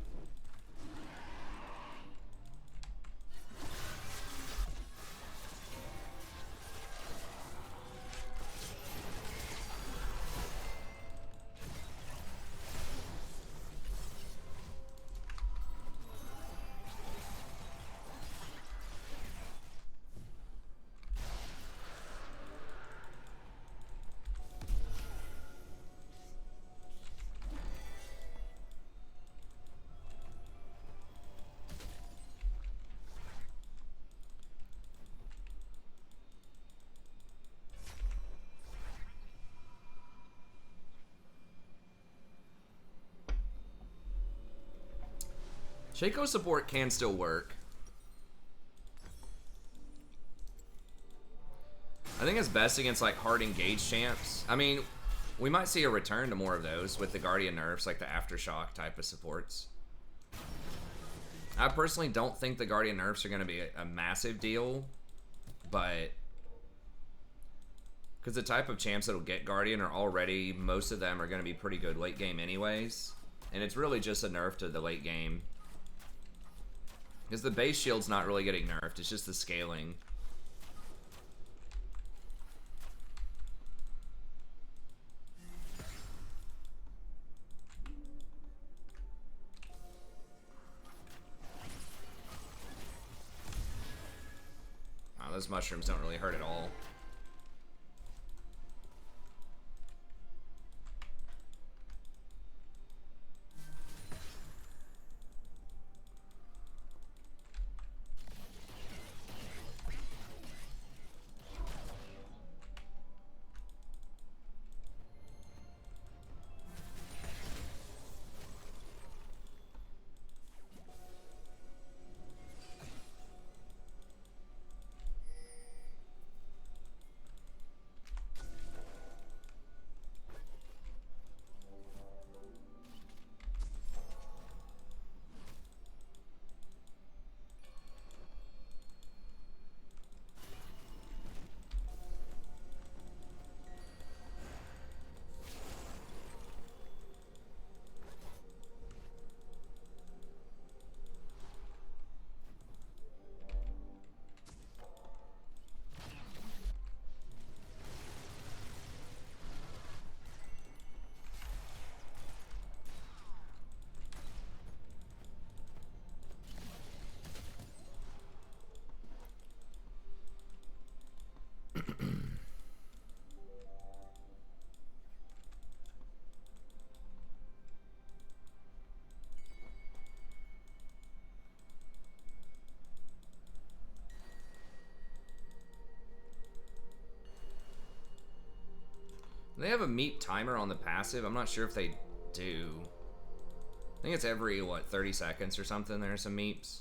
Shaco support can still work. I think it's best against like hard engaged champs. I mean, we might see a return to more of those with the Guardian nerfs, like the Aftershock type of supports. I personally don't think the Guardian nerfs are going to be a massive deal, but because the type of champs that'll get Guardian are already, most of them are going to be pretty good late game anyways, and it's really just a nerf to the late game. Because the base shield's not really getting nerfed, it's just the scaling. Wow, those mushrooms don't really hurt at all. They have a meep timer on the passive. I'm not sure if they do. I think it's every, what, 30 seconds or something. There are some meeps.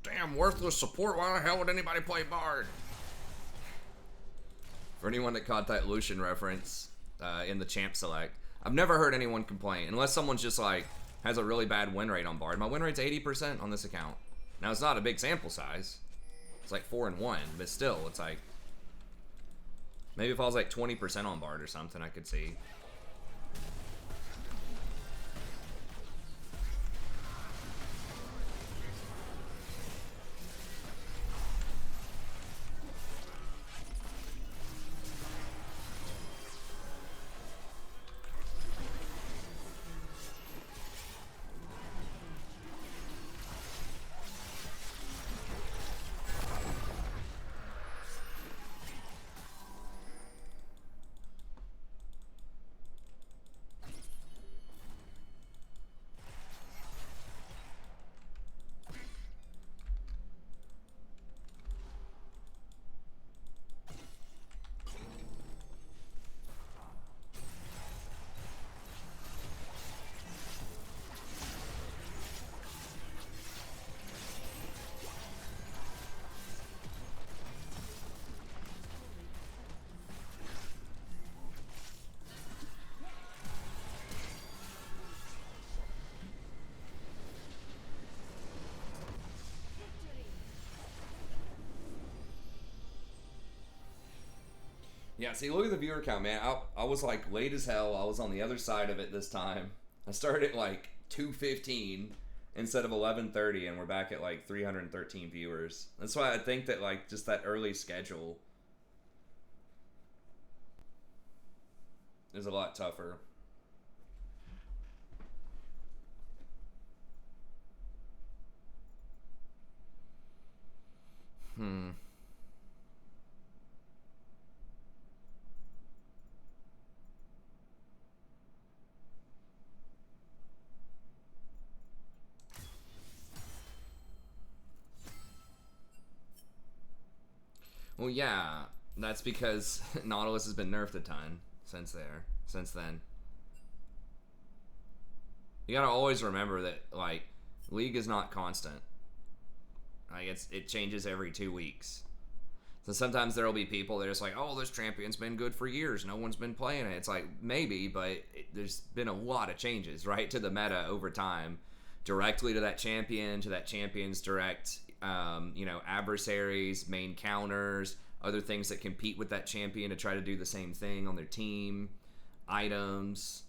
Damn worthless support. Why the hell would anybody play Bard? For anyone that caught that Lucian reference in the champ select, I've never heard anyone complain, unless someone's just like has a really bad win rate on Bard. My win rate's 80% on this account. Now it's not a big sample size. It's like 4-1, but still, it's like maybe if I was like 20% on Bard or something, I could see. Yeah, see, look at the viewer count, man. I was like late as hell. I was on the other side of it this time. I started at like 2:15 instead of 11:30, and we're back at like 313 viewers. That's why I think that like just that early schedule is a lot tougher. Well, yeah, that's because Nautilus has been nerfed a ton since then. You gotta always remember that like League is not constant. Like it changes every 2 weeks. So sometimes there'll be people that are just like, oh, this champion's been good for years. No one's been playing it. It's like, maybe, but there's been a lot of changes, right, to the meta over time. Directly to that champion's direct, adversaries, main counters, other things that compete with that champion to try to do the same thing on their team, items,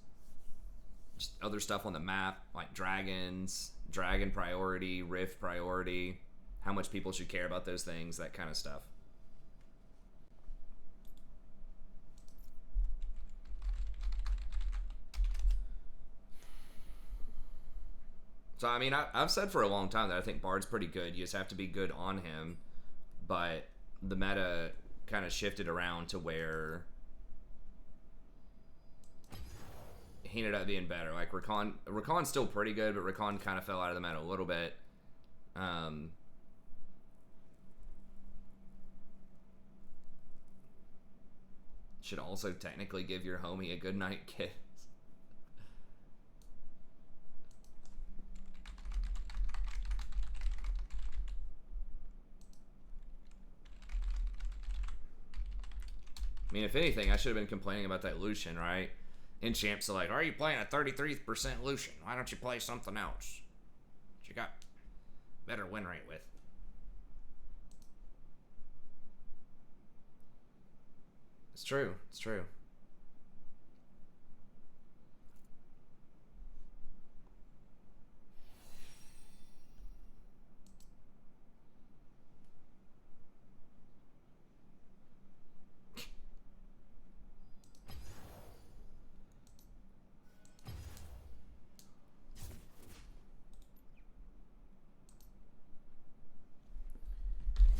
just other stuff on the map, like dragons, dragon priority, rift priority, how much people should care about those things, that kind of stuff. So, I mean, I've said for a long time that I think Bard's pretty good. You just have to be good on him. But the meta kind of shifted around to where he ended up being better. Like, Rakan's still pretty good, but Rakan kind of fell out of the meta a little bit. Should also technically give your homie a good night kiss. I mean, if anything, I should have been complaining about that Lucian, right? In champs are like, are you playing a 33% Lucian? Why don't you play something else that you got better win rate with? It's true. It's true.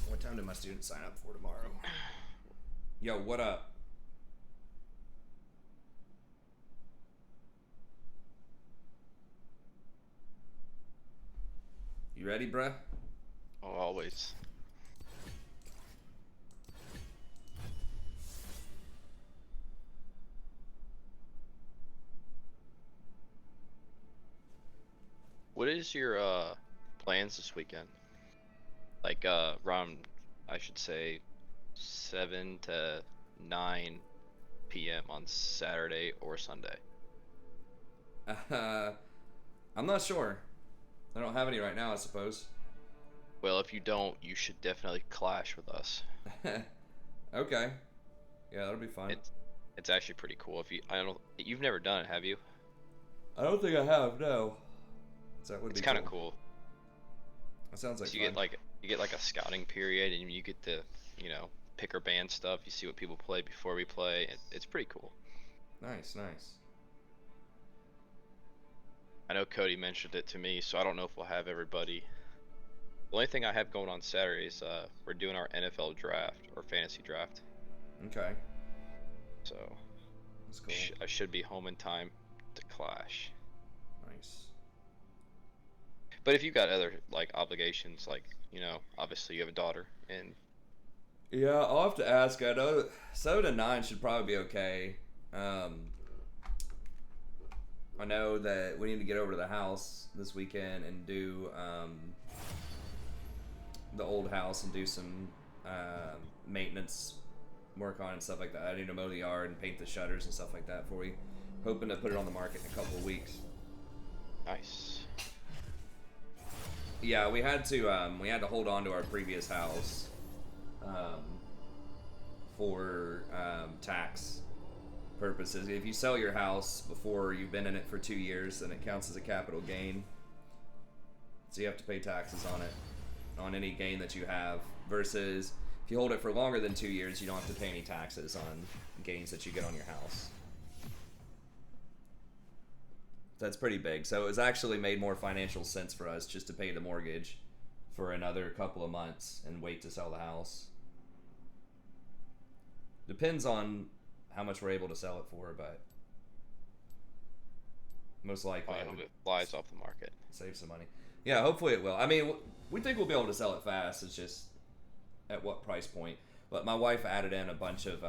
What time do my students sign up for tomorrow? Yo, what up? You ready, bruh? Oh, always. What is your plans this weekend? Like around, I should say, 7 to 9 p.m. on Saturday or Sunday. I'm not sure. I don't have any right now, I suppose. Well, if you don't, you should definitely clash with us. Okay. Yeah, that'll be fun. It's actually pretty cool. You've never done it, have you? I don't think I have, no. So that would It's be kind of cool. That sounds like So fun. you get like a scouting period, and you get to pick or ban stuff. You see what people play before we play. It's pretty cool. Nice, nice. I know Cody mentioned it to me, so I don't know if we'll have everybody. The only thing I have going on Saturday is we're doing our NFL draft or fantasy draft. Okay. So That's cool. I should be home in time to clash. Nice. But if you got other like obligations, like obviously you have a daughter, and Yeah, I'll have to ask. I know 7 to 9 should probably be okay. I know that we need to get over to the house this weekend and do the old house and do some maintenance work on it and stuff like that. I need to mow the yard and paint the shutters and stuff like that for we. Hoping to put it on the market in a couple of weeks. nice. Yeah, we had to hold on to our previous house for tax purposes. If you sell your house before you've been in it for 2 years, then it counts as a capital gain. So you have to pay taxes on it, on any gain that you have. Versus if you hold it for longer than 2 years, you don't have to pay any taxes on gains that you get on your house. That's pretty big. So it was actually made more financial sense for us just to pay the mortgage for another couple of months and wait to sell the house. Depends on how much we're able to sell it for, but most likely I it hope would it flies off the market. save some money. Yeah, hopefully it will. I mean, we think we'll be able to sell it fast. It's just at what price point. But my wife added in a bunch of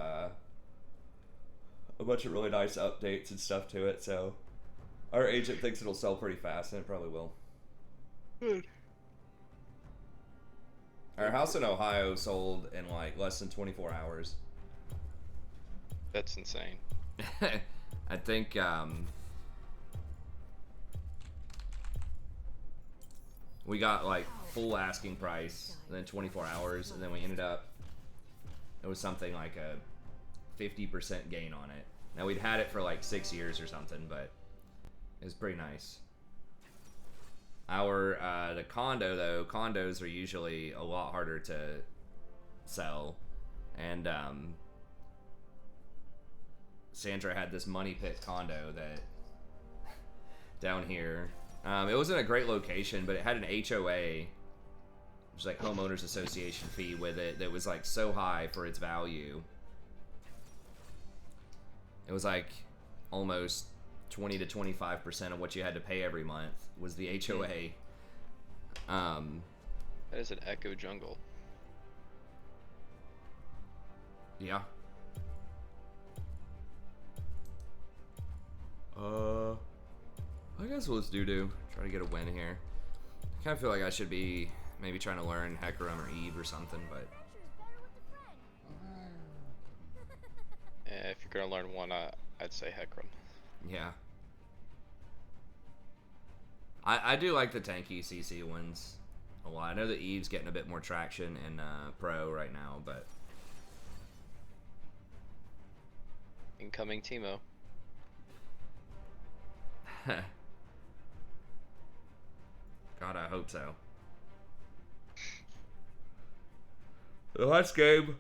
really nice updates and stuff to it, so our agent thinks it'll sell pretty fast, and it probably will. Good. Our house in Ohio sold in like less than 24 hours. That's insane. I think we got like full asking price, and then 24 hours, and then we ended up, it was something like a 50% gain on it. Now we'd had it for like 6 years or something, but it was pretty nice. Our the condo though, condos are usually a lot harder to sell, and Sandra had this money pit condo that down here. It was in a great location, but it had an HOA, which is like homeowners association fee with it, that was like so high for its value. It was like almost 20 to 25% of what you had to pay every month was the HOA. That is an echo jungle. Yeah. I guess we'll just do. Try to get a win here. I kind of feel like I should be maybe trying to learn Hecarim or Eve or something, but If you're gonna learn one, I'd say Hecarim. yeah. I do like the tanky CC ones a lot. I know that Eve's getting a bit more traction in Pro right now, but Incoming Teemo. God, I hope so. The last game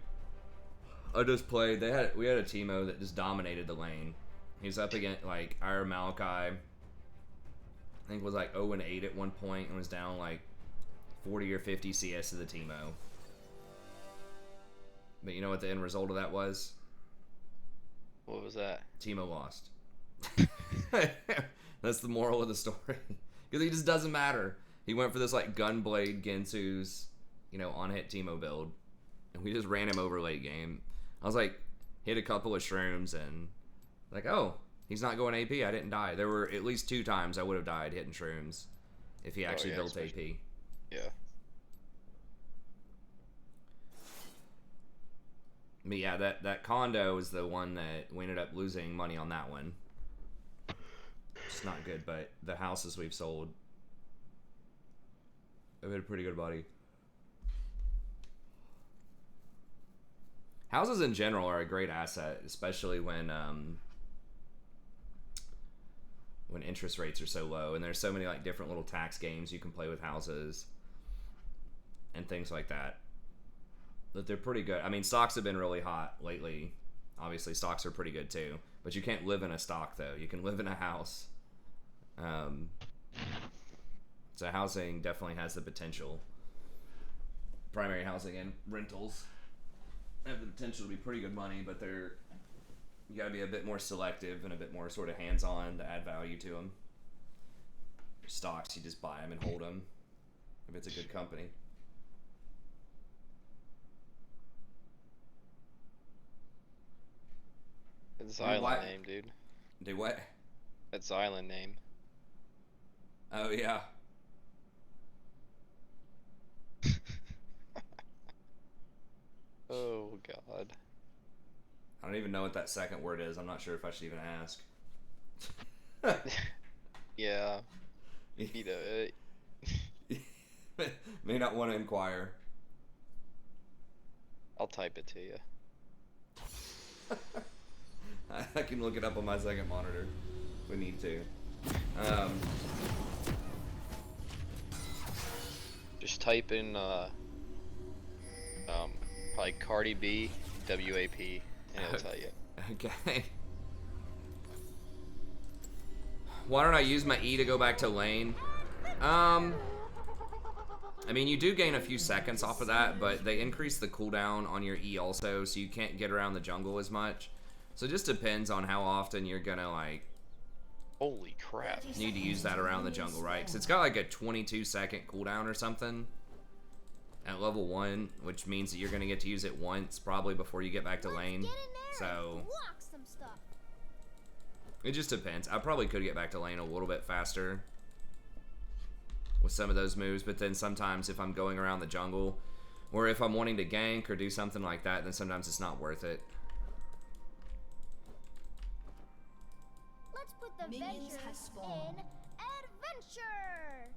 I just played, we had a Teemo that just dominated the lane. He's up against like our Malachi. I think was like 0-8 at one point and was down like 40 or 50 CS to the Teemo. But you know what the end result of that was? What was that? Teemo lost. That's the moral of the story. Because he just doesn't matter. He went for this like Gunblade Gensu's, on-hit Teemo build. And we just ran him over late game. I was like, hit a couple of shrooms and like, oh, he's not going AP. I didn't die. There were at least 2 times I would have died hitting shrooms if he actually built AP. Yeah. But yeah, that condo is the one that we ended up losing money on that one. It's not good, but the houses we've sold have been pretty good, buddy. Houses in general are a great asset, especially when interest rates are so low, and there's so many like different little tax games you can play with houses and things like that. But they're pretty good. I mean, stocks have been really hot lately. Obviously, stocks are pretty good too, but you can't live in a stock though. You can live in a house. So housing definitely has the potential. Primary housing and rentals have the potential to be pretty good money, but you got to be a bit more selective and a bit more sort of hands-on to add value to them. Stocks, you just buy them and hold them if it's a good company. It's Xylan name, dude. Do what? That's Xylan name. Oh yeah. Oh god. I don't even know what that second word is. I'm not sure if I should even ask. Yeah. May not want to inquire. I'll type it to you. I can look it up on my second monitor if we need to. Just type in probably Cardi B WAP and it'll tell you. Okay. Why don't I use my E to go back to lane? I mean, you do gain a few seconds off of that, but they increase the cooldown on your E also, so you can't get around the jungle as much. So it just depends on how often you're gonna, like, Holy crap. need to use that around the jungle, right? Because it's got like a 22-second cooldown or something at level 1, which means that you're gonna get to use it once, probably before you get back to lane. So Walk some stuff. it just depends. I probably could get back to lane a little bit faster with some of those moves, but then sometimes if I'm going around the jungle, or if I'm wanting to gank or do something like that, then sometimes it's not worth it. Let's put the Minions venture have spawned. in adventure.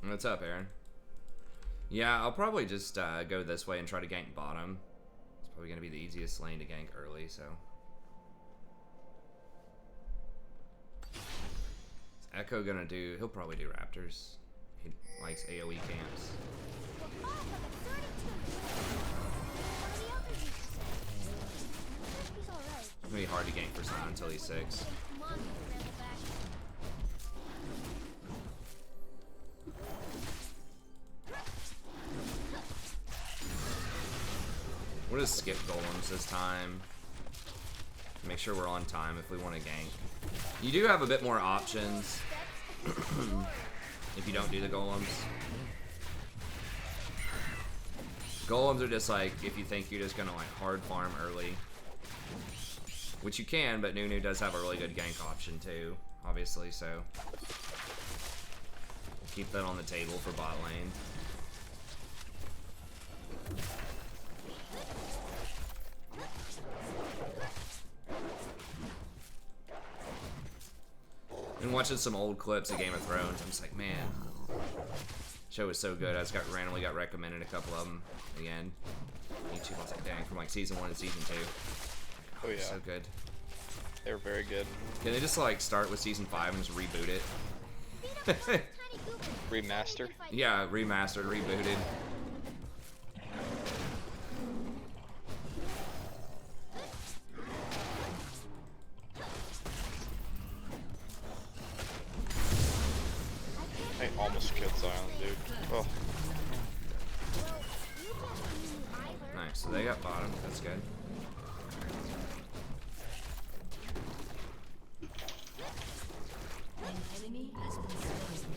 What's up, Aaron? Yeah, I'll probably just go this way and try to gank bottom. It's probably going to be the easiest lane to gank early, so. What's Echo going to do? He'll probably do Raptors. He likes AoE camps. We're off on the 32. One of the others used to say. I think he's alright. It's going to be hard to gank for Sion until he's 6. Come on, grab the back. We'll just skip golems this time. Make sure we're on time if we want to gank. You do have a bit more options if you don't do the golems. Golems are just like if you think you're just gonna like hard farm early, which you can, but Nunu does have a really good gank option too, obviously. So we'll keep that on the table for bot lane. Been watching some old clips of Game of Thrones. I'm just like, man, show was so good. I just randomly got recommended a couple of them again. YouTube, I was like, dang, from like season 1 and season 2. Oh yeah. So good. They're very good. Can they just like start with season 5 and just reboot it? Tiny goofy. Remaster? Yeah, remastered, rebooted. I almost killed Zion, dude. Oh, Nice, so they got bottom. That's good. An enemy has been slain.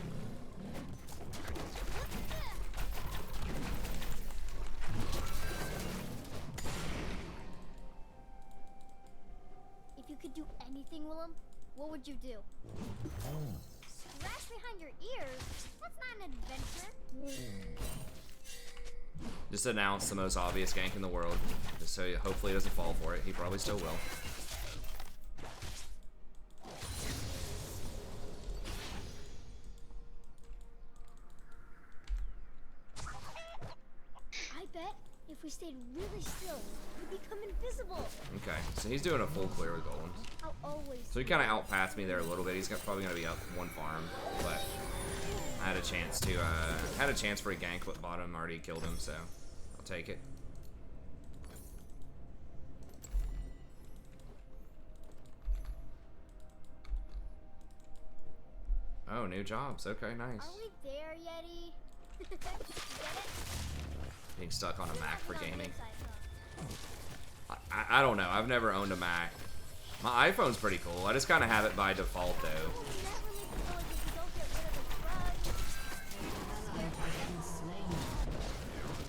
If you could do anything, Willem, what would you do? Scratch behind your ears? That's not an adventure. Just announce the most obvious gank in the world, just so he hopefully doesn't fall for it. He probably still will. I bet if we stayed really still, we'd become invisible. Okay, so he's doing a full clear with golems. I'll always. So he kind of outpassed me there a little bit. He's probably going to be up 1 farm, but I had a chance to for a gank, but bottom already killed him, so I'll take it. Oh, new jobs. Okay, nice. Are we there, Yeti? Get it? Being stuck on a Mac for Not gaming. this iPhone. I don't know. I've never owned a Mac. My iPhone's pretty cool. I just kind of have it by default, though. Never leave the village if you don't get rid of the grudge.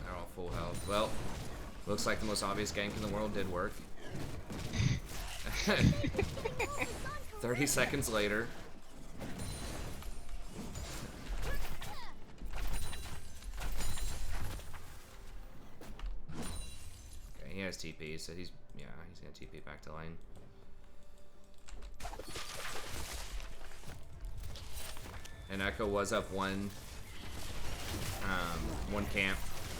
They're all full health. Well, looks like the most obvious gank in the world did work. 30 seconds later. Okay, he has TP, so he's gonna TP back to lane. And Echo was up one camp.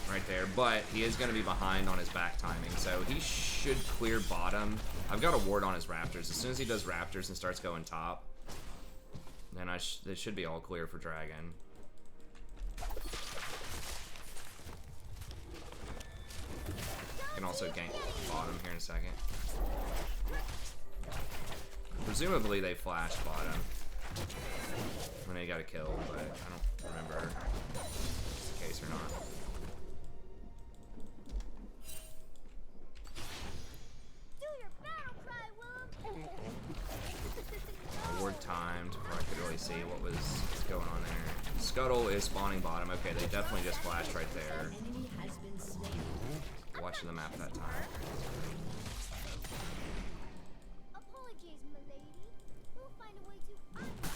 right there, but he is going to be behind on his back timing, so he should clear bottom. I've got a ward on his raptors. As soon as he does raptors and starts going top, then this should be all clear for dragon. Can also gank bottom here in a second. Presumably they flashed bottom when they got a kill, but I don't remember if it's the case or not. Do your battle cry, Willem. Ward timed before I could really see what was going on there. Scuttle is spawning bottom. Okay, they definitely just flashed right there. Enemy has been slain. Watching the map that time. Apologies, milady. We'll find a way to unlock.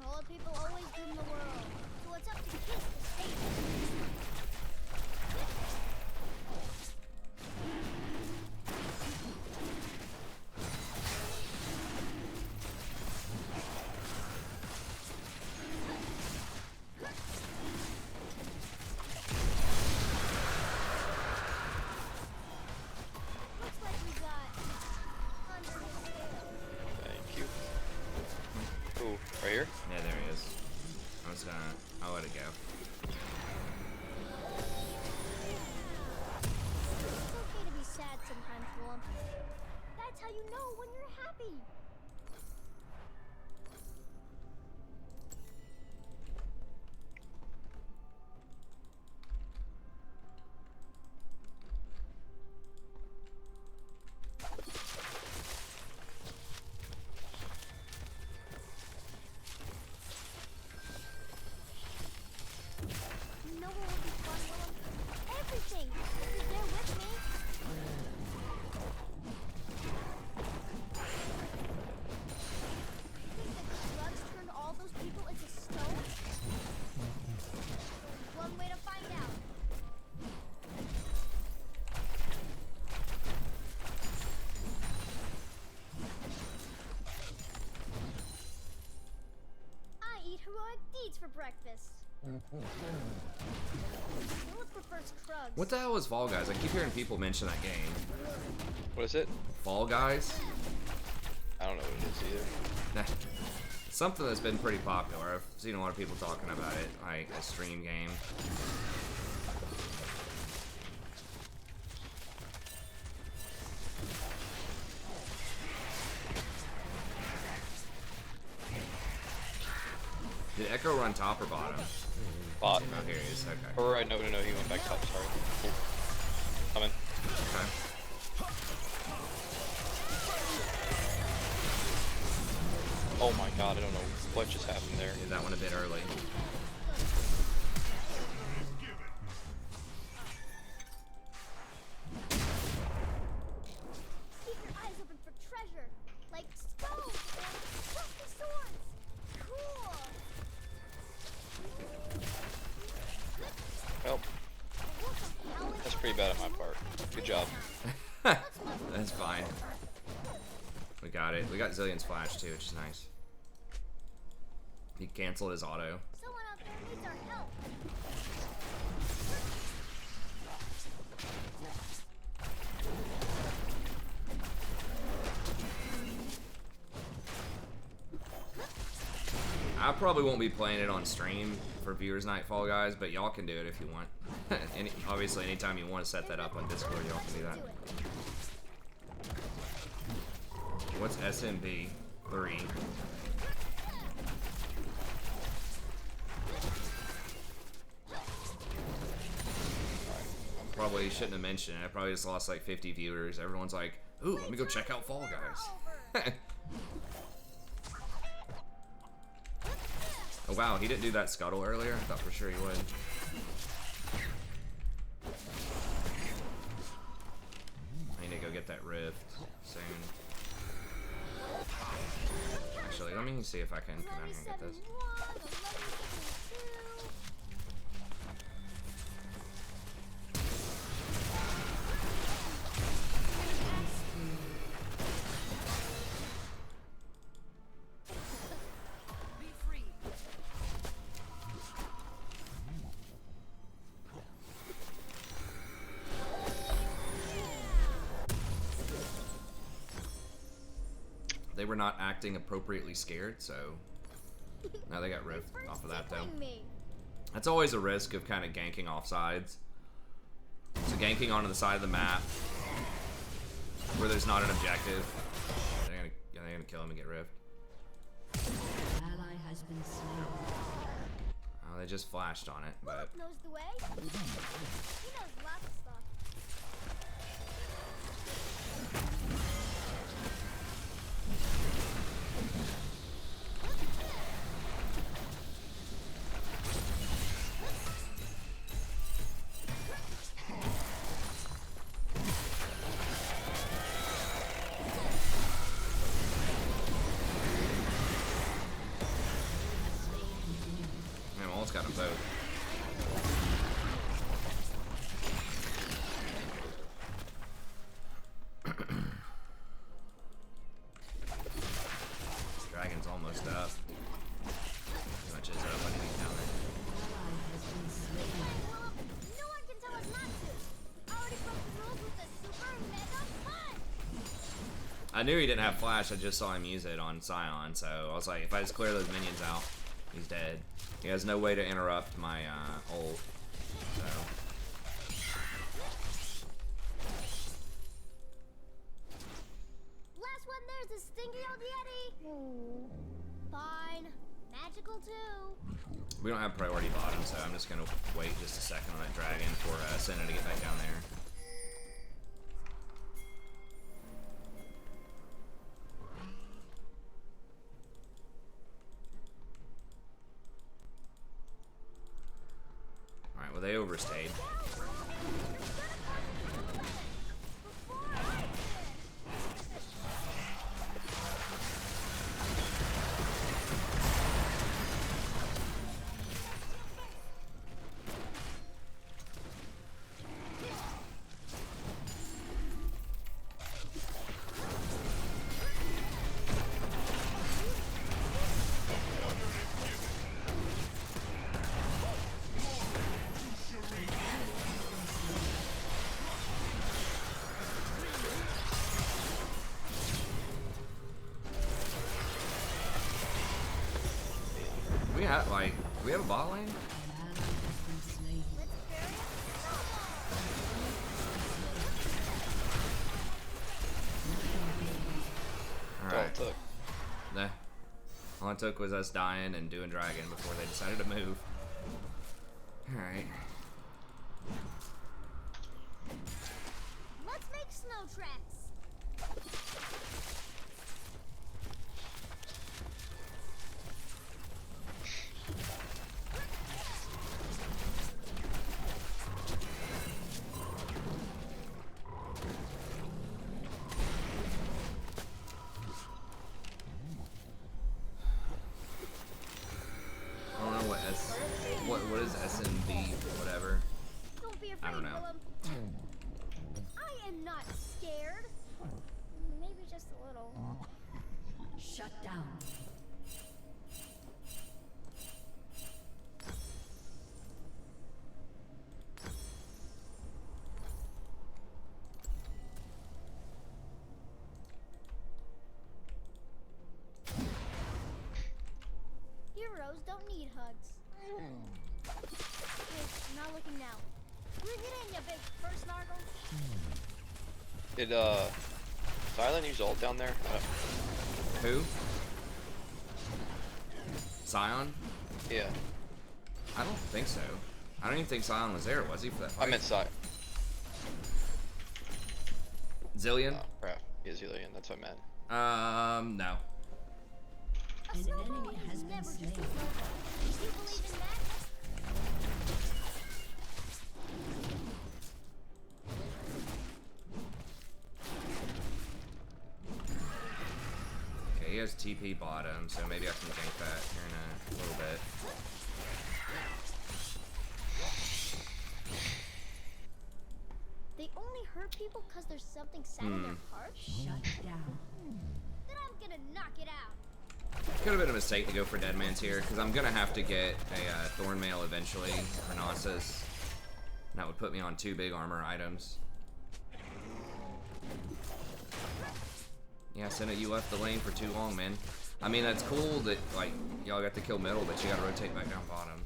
Old people always doom the world, so it's up to kids to save it. Looks like we got under his tail. Thank you. Ooh, right here? Yeah, there he is. I'll let it go. It's okay to be sad sometimes, Willem. That's how you know when you're happy. You know what would be fun, Willem? Everything! If you're there with me. Think the drugs turned all those people into stone? There's one way to find out. I eat heroic deeds for breakfast. Philip prefers Krugs. What the hell is Fall Guys? I keep hearing people mention that game. What is it? Fall Guys? I don't know what it is either. Something that's been pretty popular. I've seen a lot of people talking about it, like a stream game. Did Echo run top or bottom? Bot. Oh, here he is. Okay. Or right, no, he went back top, sorry. Cool. Coming. Okay. Oh my god, I don't know what just happened there. Did that one a bit early. Keep your eyes open for treasure, like stones and trusty swords. Cool. Well, that's pretty bad on my part. Good job. That's fine. We got it. We got Zillion's flash too, which is nice. He canceled his auto. Someone out there needs our help. I probably won't be playing it on stream for Viewers Night Fall Guys, but y'all can do it if you want. Obviously, anytime you want to set that up on Discord, y'all can do that. What's SMB 3? Probably shouldn't have mentioned it. I probably just lost like 50 viewers. Everyone's like, ooh, let me go check out Fall Guys. Oh wow, he didn't do that scuttle earlier? I thought for sure he would. I need to go get that rift soon. Actually, let me see if I can come down here and get this. they were not acting appropriately scared, so now they got ripped First off of that though. tickling me. That's always a risk of kind of ganking off sides. So ganking onto the side of the map where there's not an objective, they're gonna kill him and get ripped. Ally has been slain. Oh, they just flashed on it, but Philip knows the way. He knows lots of stuff. man, almost got them both. Dragon's almost up. Pretty much is up. I need to count it. No one can tell us not to. I already broke the rules with the super mega punch. I knew he didn't have flash. I just saw him use it on Scion, so I was like, if I just clear those minions out, he's dead. He has no way to interrupt my ult. So Last one there's a stinky old yeti. Fine. Magical too. we don't have priority bottom, so I'm just gonna wait just a second on that dragon for Senna to get back down there. Alright, well they overstayed. We have a bot lane? Alright. Nah. All it took was us dying and doing dragon before they decided to move. Alright. Let's make snow tracks. What is SNB, whatever? Don't be afraid, I don't know. Willem. I am not scared. Maybe just a little. Shut down. Heroes don't need hugs. Hey, not looking now. We're hitting you, big first nargle. Did Silent use ult down there? Who? Scion? Yeah. I don't think so. I don't even think Scion was there, was he, for that fight? I meant Silent. Zillion? Oh, crap. Yeah, Zillion, that's what I meant. No. A An snowball enemy is has been never just a slain. snowball. Do you believe in that? Okay, he has TP bottom, so maybe I can gank that here in a little bit. They only hurt people because there's something sad in their heart? Shut down. Then I'm gonna knock it out. Could have been a mistake to go for Deadman's here, because I'm going to have to get a Thorn Mail eventually, for Nasus. That would put me on 2 big armor items. Yeah, Yeah, Senate, you left the lane for too long, man. I mean, that's cool that, like, y'all got to kill middle, but you gotta rotate back down bottom.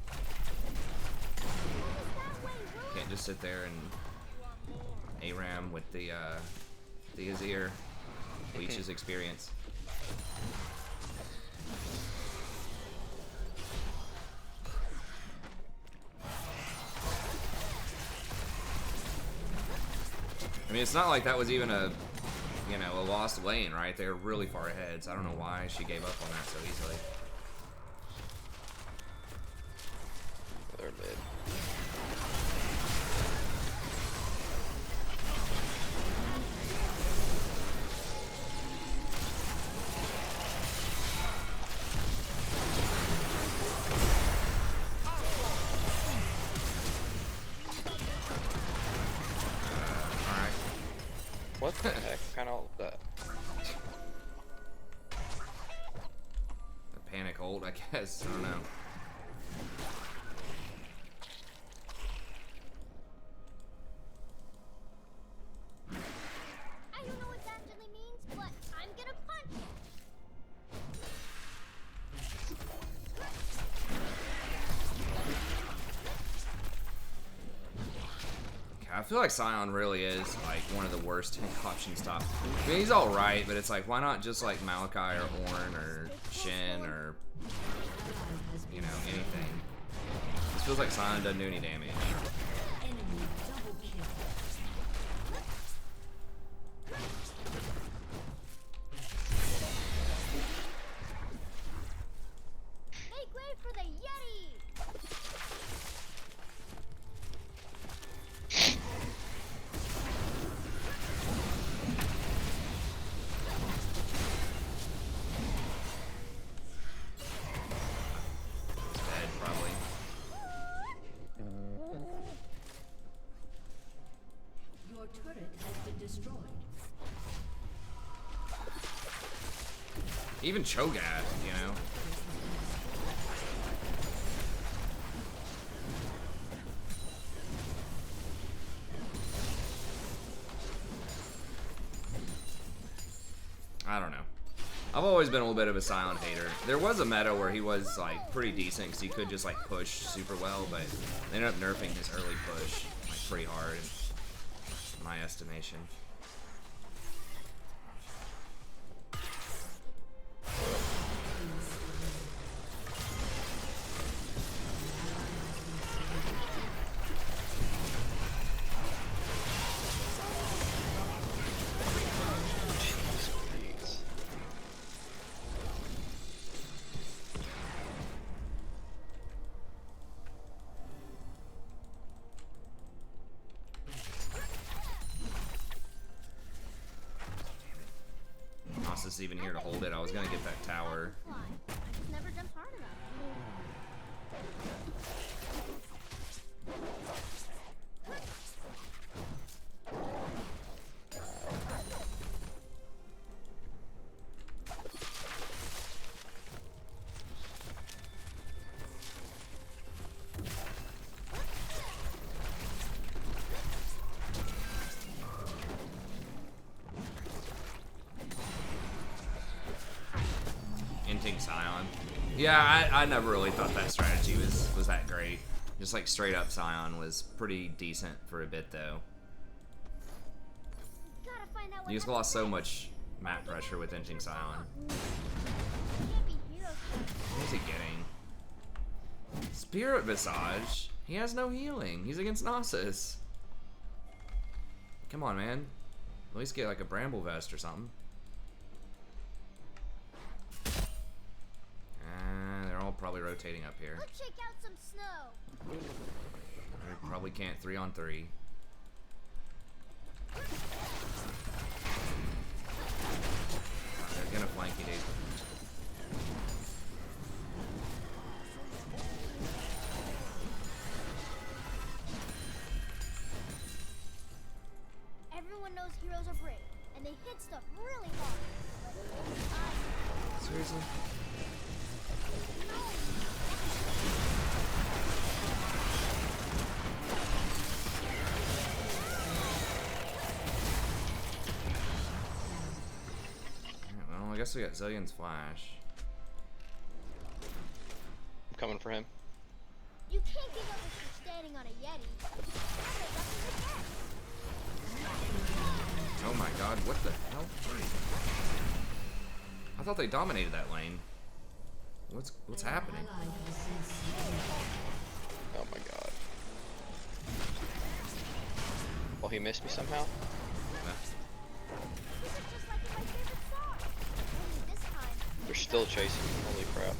Can't just sit there and ARAM with the Azir. Leech's experience. I mean, it's not like that was even a, you know, a lost lane, right? They were really far ahead, so I don't know why she gave up on that so easily. They're mid. Alright. What the heck? Kind of that. A panic hold, I guess. I don't know. I don't know what that really means, but I'm gonna punch it. I feel like Scion really is like one of the worst tank options top. I mean, he's alright, but it's like, why not just like Malachi or Ornn or Shen or, you know, anything. This feels like Scion doesn't do any damage. Enemy double kill. Make way for the Yeti! It's dead, probably. Your turret has been destroyed. Even Cho'Gath, you know. I don't know. I've always been a little bit of a Scion hater. There was a meta where he was like pretty decent because he could just like push super well, but they ended up nerfing his early push like pretty hard, in my estimation. Jeez, please. Nasus even here to hold it. I was gonna get that tower. Fly. I just never jumped hard enough. Inting Scion. Yeah, I never really thought that strategy was that great. Just like straight up Scion was pretty decent for a bit though. Gotta find out what You just lost so much map pressure with Inting Scion. Can't be heroes. What is he getting? Spirit Visage? He has no healing. He's against Nasus. Come on, man. At least get like a Bramble Vest or something. They're all probably rotating up here. Let's shake out some snow. We probably can't 3-on-3. They're gonna flank you, dude. Everyone knows heroes are brave, and they hit stuff really hard. Seriously? guess we got Zillion's flash. I'm coming for him. You can't give up if you're standing on a Yeti. Oh my god, what the hell? I thought they dominated that lane. What's happening? Oh my god. Oh, he missed me somehow? They're still chasing me, holy crap.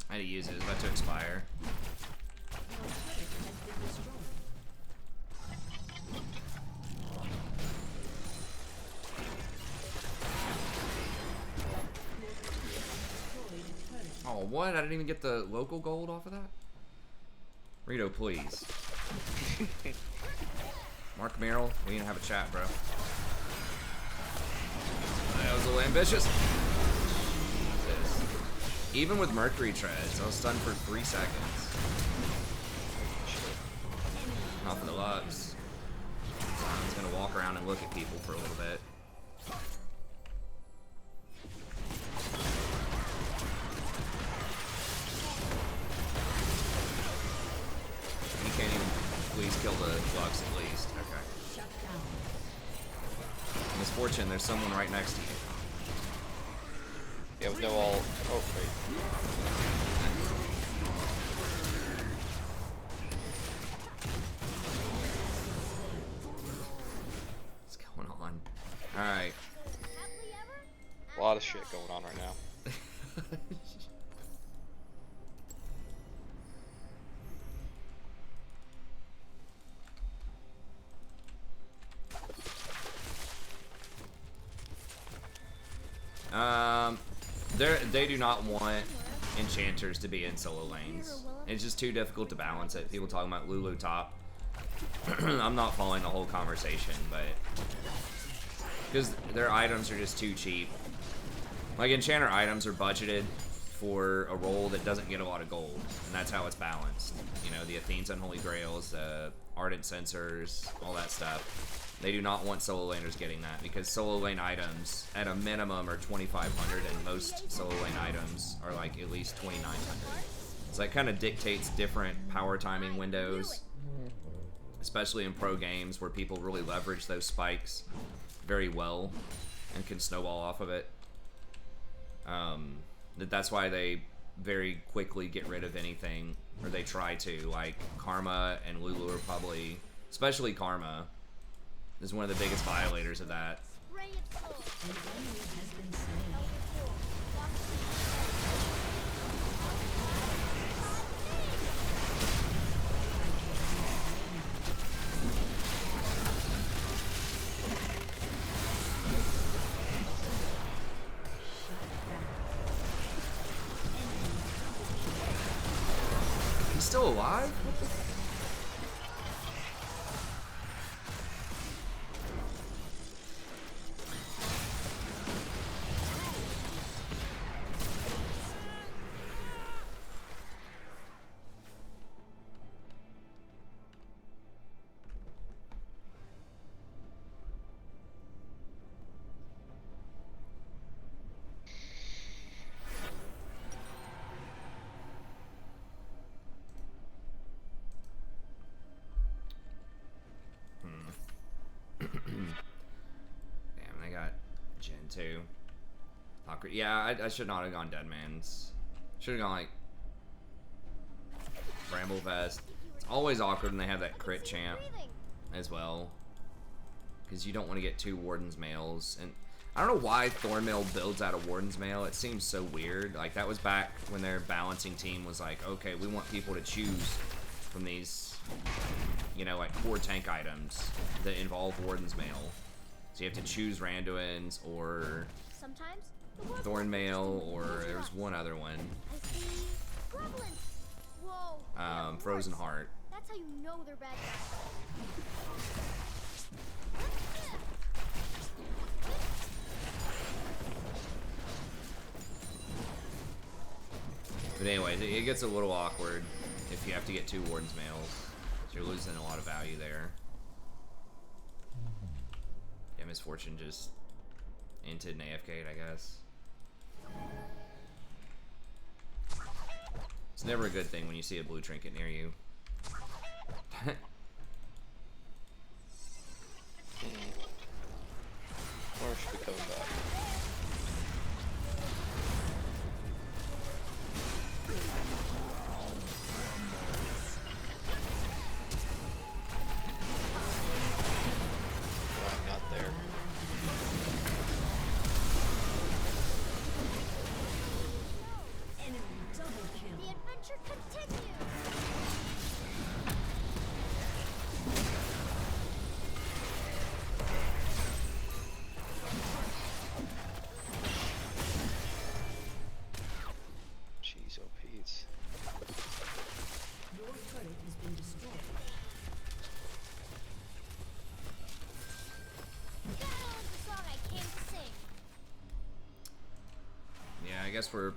I had to use it, it's about to expire. Oh, what? I didn't even get the local gold off of that? Rito, please. Mark Merrill, we need to have a chat, bro. That was a little ambitious. Jesus. Even with Mercury treads, I was stunned for 3 seconds. Not for the Lux. I'm just gonna walk around and look at people for a little bit. You can't even please kill the Lux at least. Okay. Misfortune, there's someone right next to you. Yeah, with no all. Oh, wait. What's going on? Alright. A lot of shit going on right now. They do not want enchanters to be in solo lanes. It's just too difficult to balance it. People talking about Lulu top. I'm not following the whole conversation, but because their items are just too cheap. Like enchanter items are budgeted for a role that doesn't get a lot of gold, and that's how it's balanced. You know, the Athene's Unholy Grails, Ardent Sensors, all that stuff. They do not want solo laners getting that because solo lane items at a minimum are 2,500 and most solo lane items are like at least 2,900. So that kind of dictates different power timing windows, especially in pro games where people really leverage those spikes very well and can snowball off of it. That's why they very quickly get rid of anything, or they try to, like Karma and Lulu are probably, especially Karma, is one of the biggest violators of that. He's still alive? What the? Damn, they got Gen 2. Awkward. Yeah, I should not have gone Deadman's. Should have gone like Bramblevest. It's always awkward when they have that crit champ as well, because you don't want to get 2 Warden's Mails. And I don't know why Thornmail builds out a Warden's Mail. It seems so weird. Like that was back when their balancing team was like, okay, we want people to choose from these, you know, like 4 tank items that involve Warden's Mail. So you have to choose Randuin's or Thornmail, or there's one other one. Frozen Heart. That's how you know they're bad guys. But anyway, it gets a little awkward if you have to get 2 Warden's Mails. So you're losing a lot of value there. Yeah, Misfortune just inted and AFK'd, I guess. It's never a good thing when you see a blue trinket near you. Or should be coming back. I'm not there. Enemy double kill. The adventure continues! Jeez, oh Pete. Your turret has been destroyed. That was the song I came to sing. Yeah, I guess we're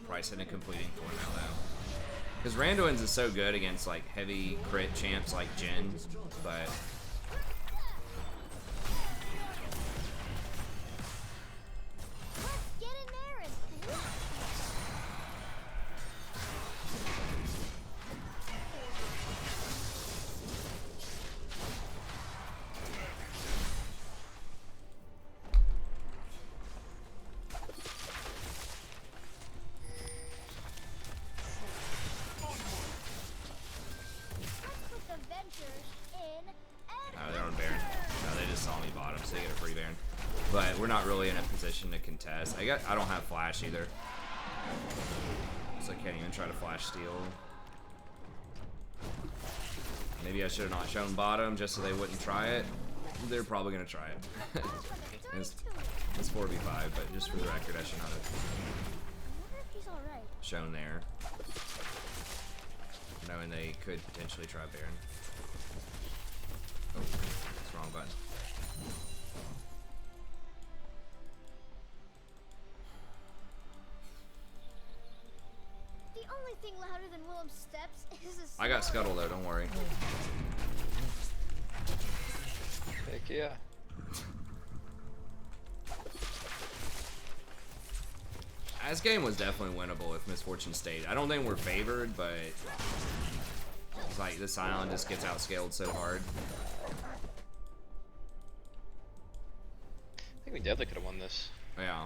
pricing and completing for now, though. Because Randuin's is so good against, like, heavy crit champs like Jhin, but... Let's get in there and blast! Let's put the ventures in Oh, they're on Baron. No, they just saw me bottom, so they get a free Baron. But we're not really in a position to contest. I don't have flash either. So I can't even try to flash steal. Maybe I should have not shown bottom just so they wouldn't try it. They're probably going to try it. it's, it's 4v5, but just for the record, I should not have I wonder if he's alright. shown there. Knowing they could potentially try Baron. Oh, it's the wrong button. The only thing louder than Willem's steps is a I got snore. Scuttle though, don't worry. Heck yeah. This game was definitely winnable if Misfortune stayed. I don't think we're favored, but it's like this island just gets outscaled so hard. I think we definitely could have won this. Yeah,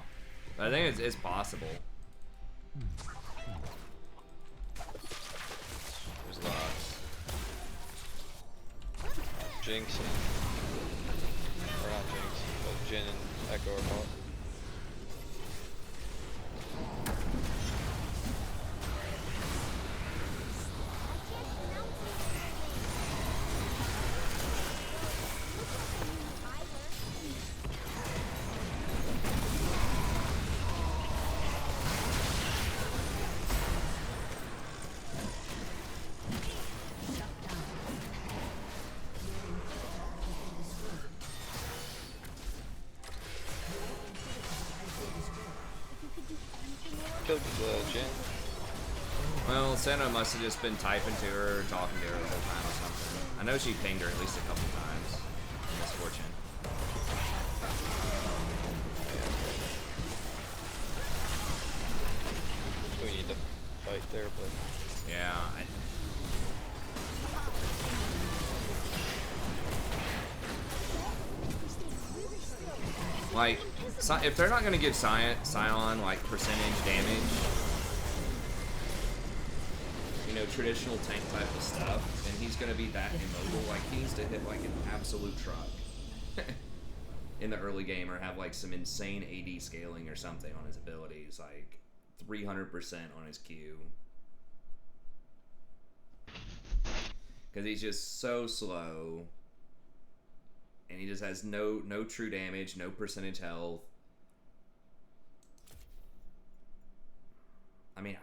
but I think it's possible. There's lots. Jinx and... Or not Jinx, but Jhin and Echo are bought. Killed Jhin. Well, Senna must have just been typing to her, or talking to her the whole time or something. I know she pinged her at least a couple times. Misfortune. We need to fight there, but... Yeah. Like, if they're not gonna give Scion like percentage damage, you know, traditional tank type of stuff, and he's gonna be that immobile, like he needs to hit like an absolute truck in the early game, or have like some insane AD scaling or something on his abilities, like 300% on his Q. Because he's just so slow. And he just has no true damage, no percentage health. I mean,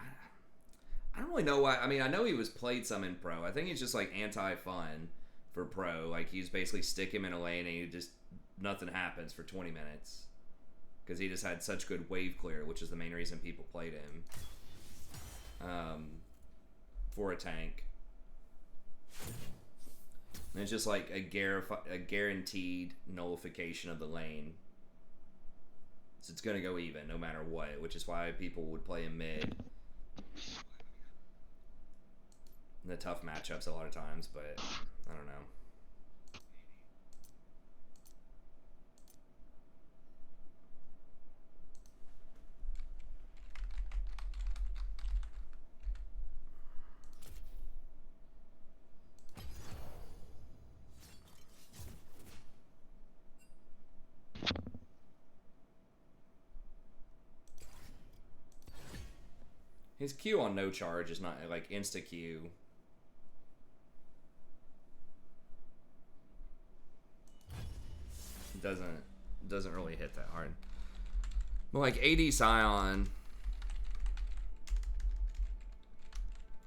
I don't really know why. I mean, I know he was played some in pro. I think he's just like anti-fun for pro. Like, he's basically stick him in a lane and he just, nothing happens for 20 minutes. Because he just had such good wave clear, which is the main reason people played him. for a tank. And it's just like a guaranteed nullification of the lane. So it's going to go even no matter what, which is why people would play in mid. In the tough matchups a lot of times, but I don't know. His Q on no charge is not like insta Q. Doesn't really hit that hard. But like AD Scion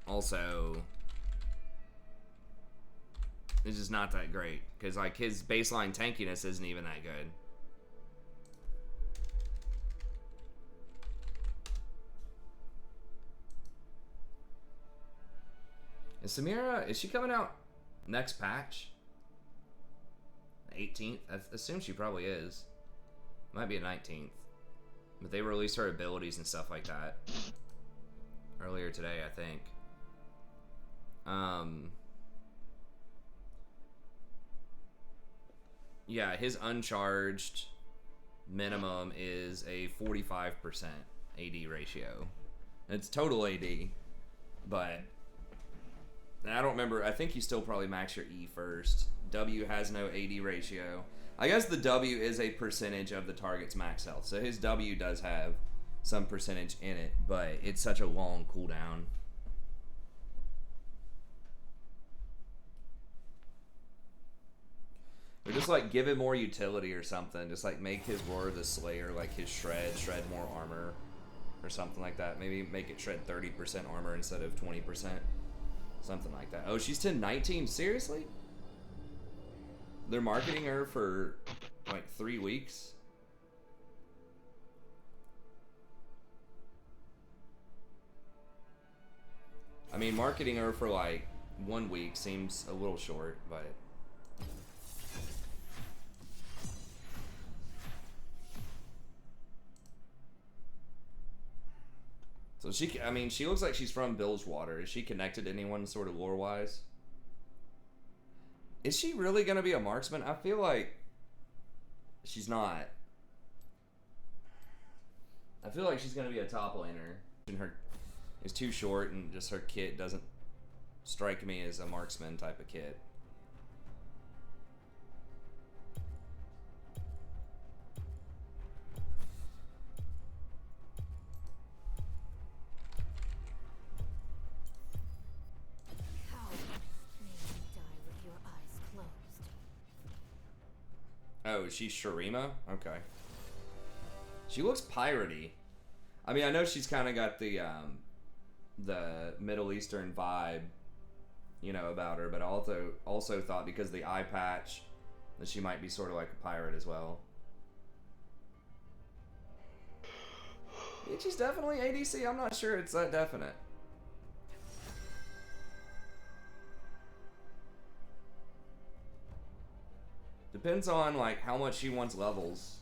also is just not that great because like his baseline tankiness isn't even that good. Is Samira, is she coming out next patch? 18th? I assume she probably is. Might be a 19th. But they released her abilities and stuff like that earlier today, I think. Yeah, his uncharged minimum is a 45% AD ratio. It's total AD, but I don't remember. I think you still probably max your E first. W has no AD ratio. I guess the W is a percentage of the target's max health. So his W does have some percentage in it, but it's such a long cooldown. Or just like give it more utility or something. Just like make his Roar of the Slayer like his shred more armor or something like that. Maybe make it shred 30% armor instead of 20%. Something like that. Oh, she's 10-19? Seriously? They're marketing her for like 3 weeks? I mean, marketing her for like 1 week seems a little short, but... So she, I mean, she looks like she's from Bilgewater. Is she connected to anyone sort of lore-wise? Is she really going to be a marksman? I feel like she's not. I feel like she's going to be a top laner. And her is too short and just her kit doesn't strike me as a marksman type of kit. Oh, she's Shurima? Okay. She looks piratey. I mean, I know she's kind of got the Middle Eastern vibe, you know, about her, but I also thought because of the eye patch that she might be sort of like a pirate as well. Yeah, she's definitely ADC. I'm not sure it's that definite. Depends on like how much she wants levels.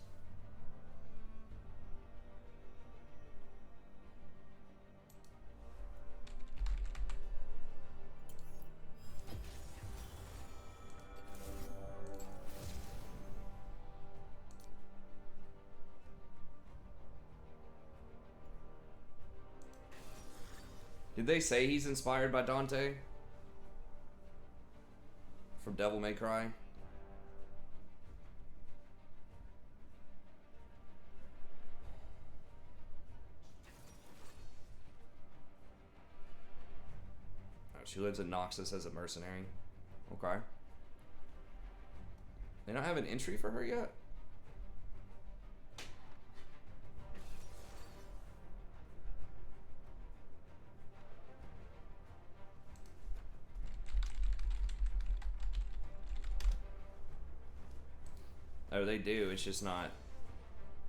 Did they say he's inspired by Dante? From Devil May Cry? She lives in Noxus as a mercenary. Okay. They don't have an entry for her yet? Oh, they do. It's just not...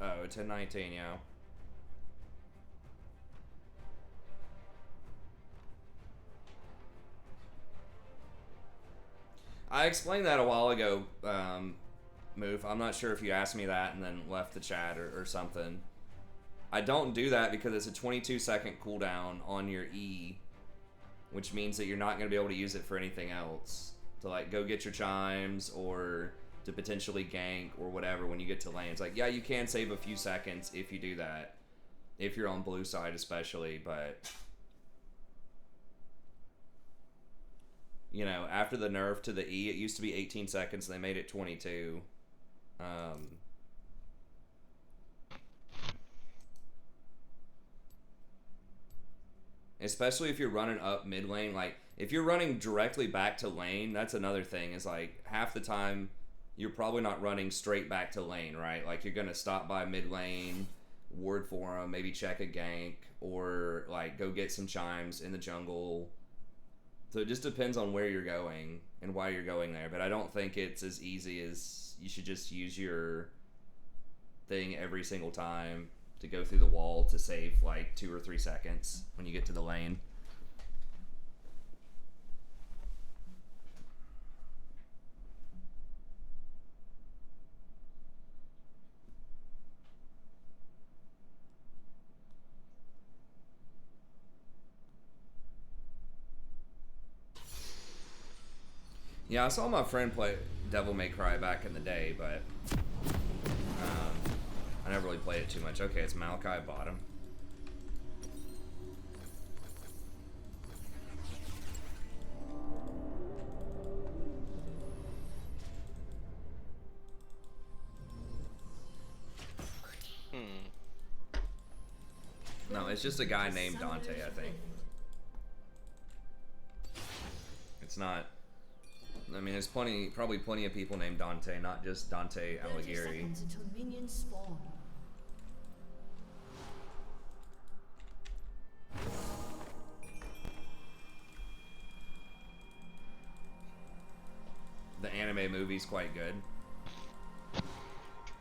Oh, it's 10-19, yeah. I explained that a while ago, Moof. I'm not sure if you asked me that and then left the chat or something. I don't do that because it's a 22-second cooldown on your E, which means that you're not going to be able to use it for anything else. To like go get your chimes or to potentially gank or whatever when you get to lanes. Like, yeah, you can save a few seconds if you do that. If you're on blue side especially, but... You know, after the nerf to the E, it used to be 18 seconds, and they made it 22. Especially if you're running up mid lane. Like, if you're running directly back to lane, that's another thing. Is like, half the time, you're probably not running straight back to lane, right? Like, you're going to stop by mid lane, ward for them, maybe check a gank, or, like, go get some chimes in the jungle. So it just depends on where you're going and why you're going there. But I don't think it's as easy as you should just use your thing every single time to go through the wall to save like 2 or 3 seconds when you get to the lane. Yeah, I saw my friend play Devil May Cry back in the day, but I never really played it too much. Okay, it's Malachi bottom. No, it's just a guy named Dante, I think. It's not... I mean, there's probably plenty of people named Dante, not just Dante Alighieri. Until minions spawn. The anime movie's quite good.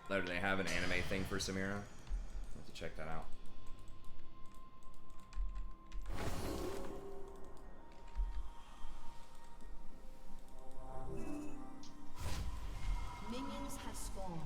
Do they have an anime thing for Samira? I'll have to check that out. Minions have spawned.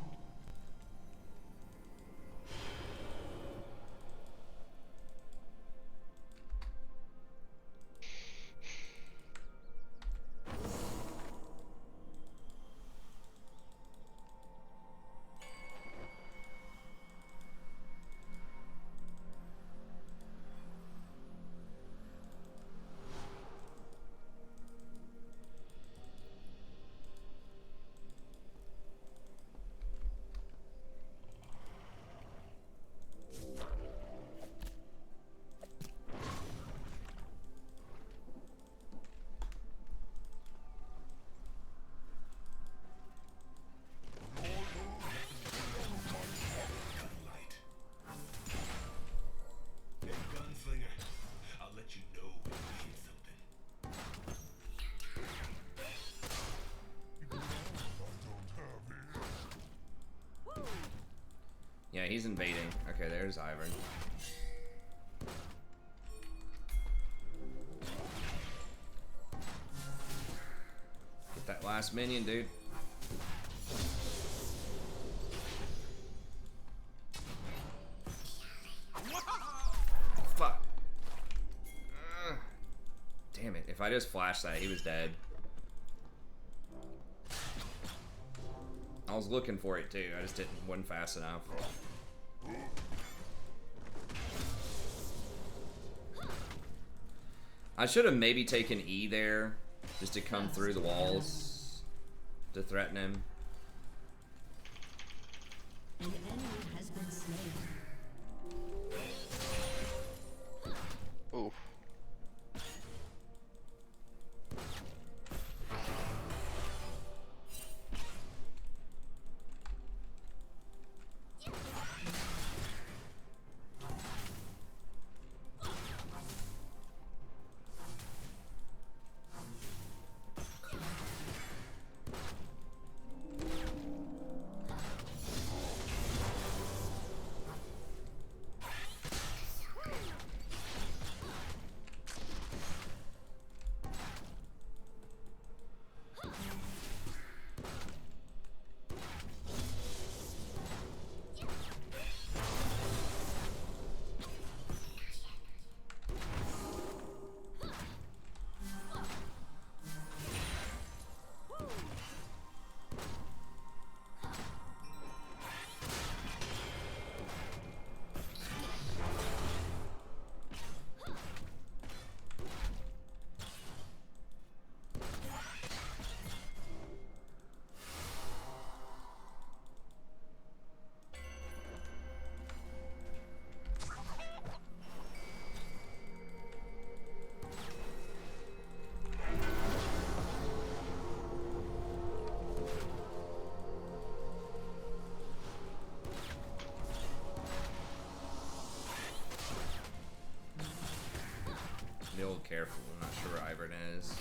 Yeah, he's invading. Okay, there's Ivern. Get that last minion, dude. Fuck. Damn it. If I just flashed that, he was dead. I was looking for it too. I just wasn't fast enough. I should have maybe taken E there just to come through the walls to threaten him. An enemy has been slain. Oof. Be a little careful. I'm not sure where Ivern is.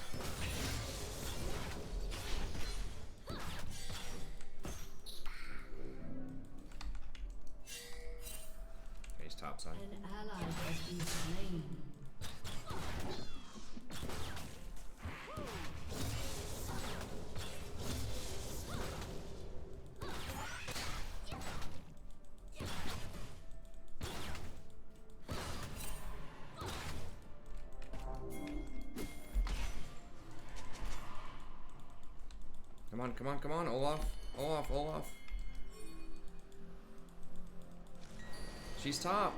Okay, he's topside. An ally has been slain. Come on, come on, come on, Olaf. Olaf, Olaf. She's top.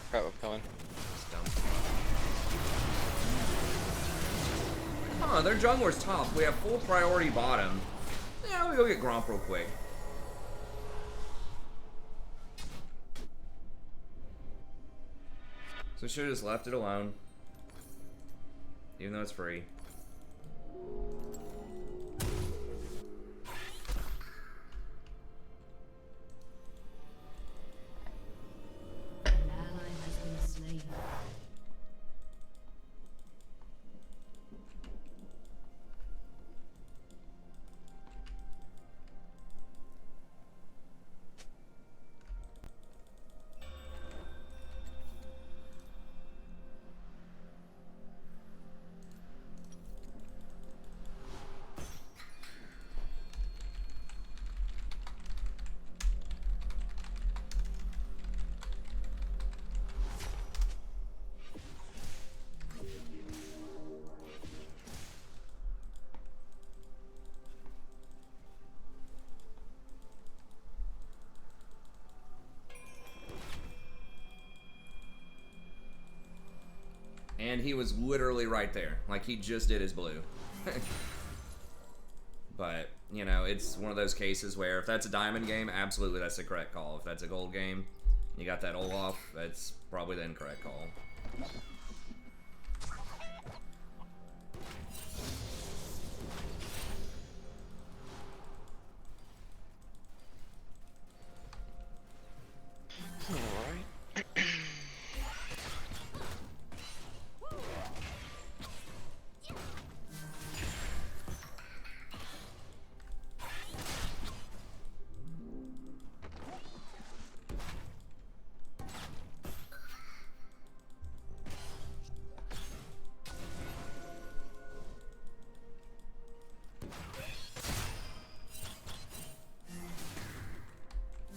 Crap, I'm coming. Huh, their jungler's top. We have full priority bottom. Yeah, we go get Gromp real quick. So we should have just left it alone. Even though it's free. An ally has been slain. And he was literally right there. Like, he just did his blue. But, you know, it's one of those cases where if that's a diamond game, absolutely that's the correct call. If that's a gold game, you got that Olaf, that's probably the incorrect call. Alright.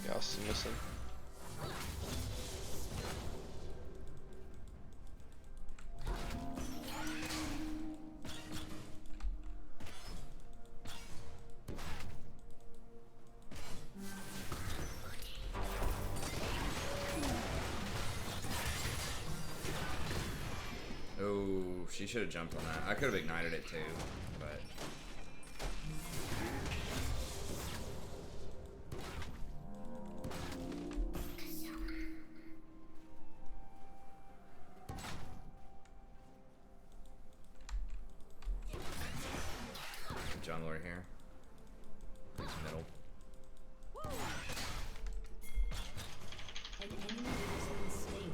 Gas is missing. Oh, she should have jumped on that. I could have ignited it too, but... Jungler here. He's middle. An enemy has been slain.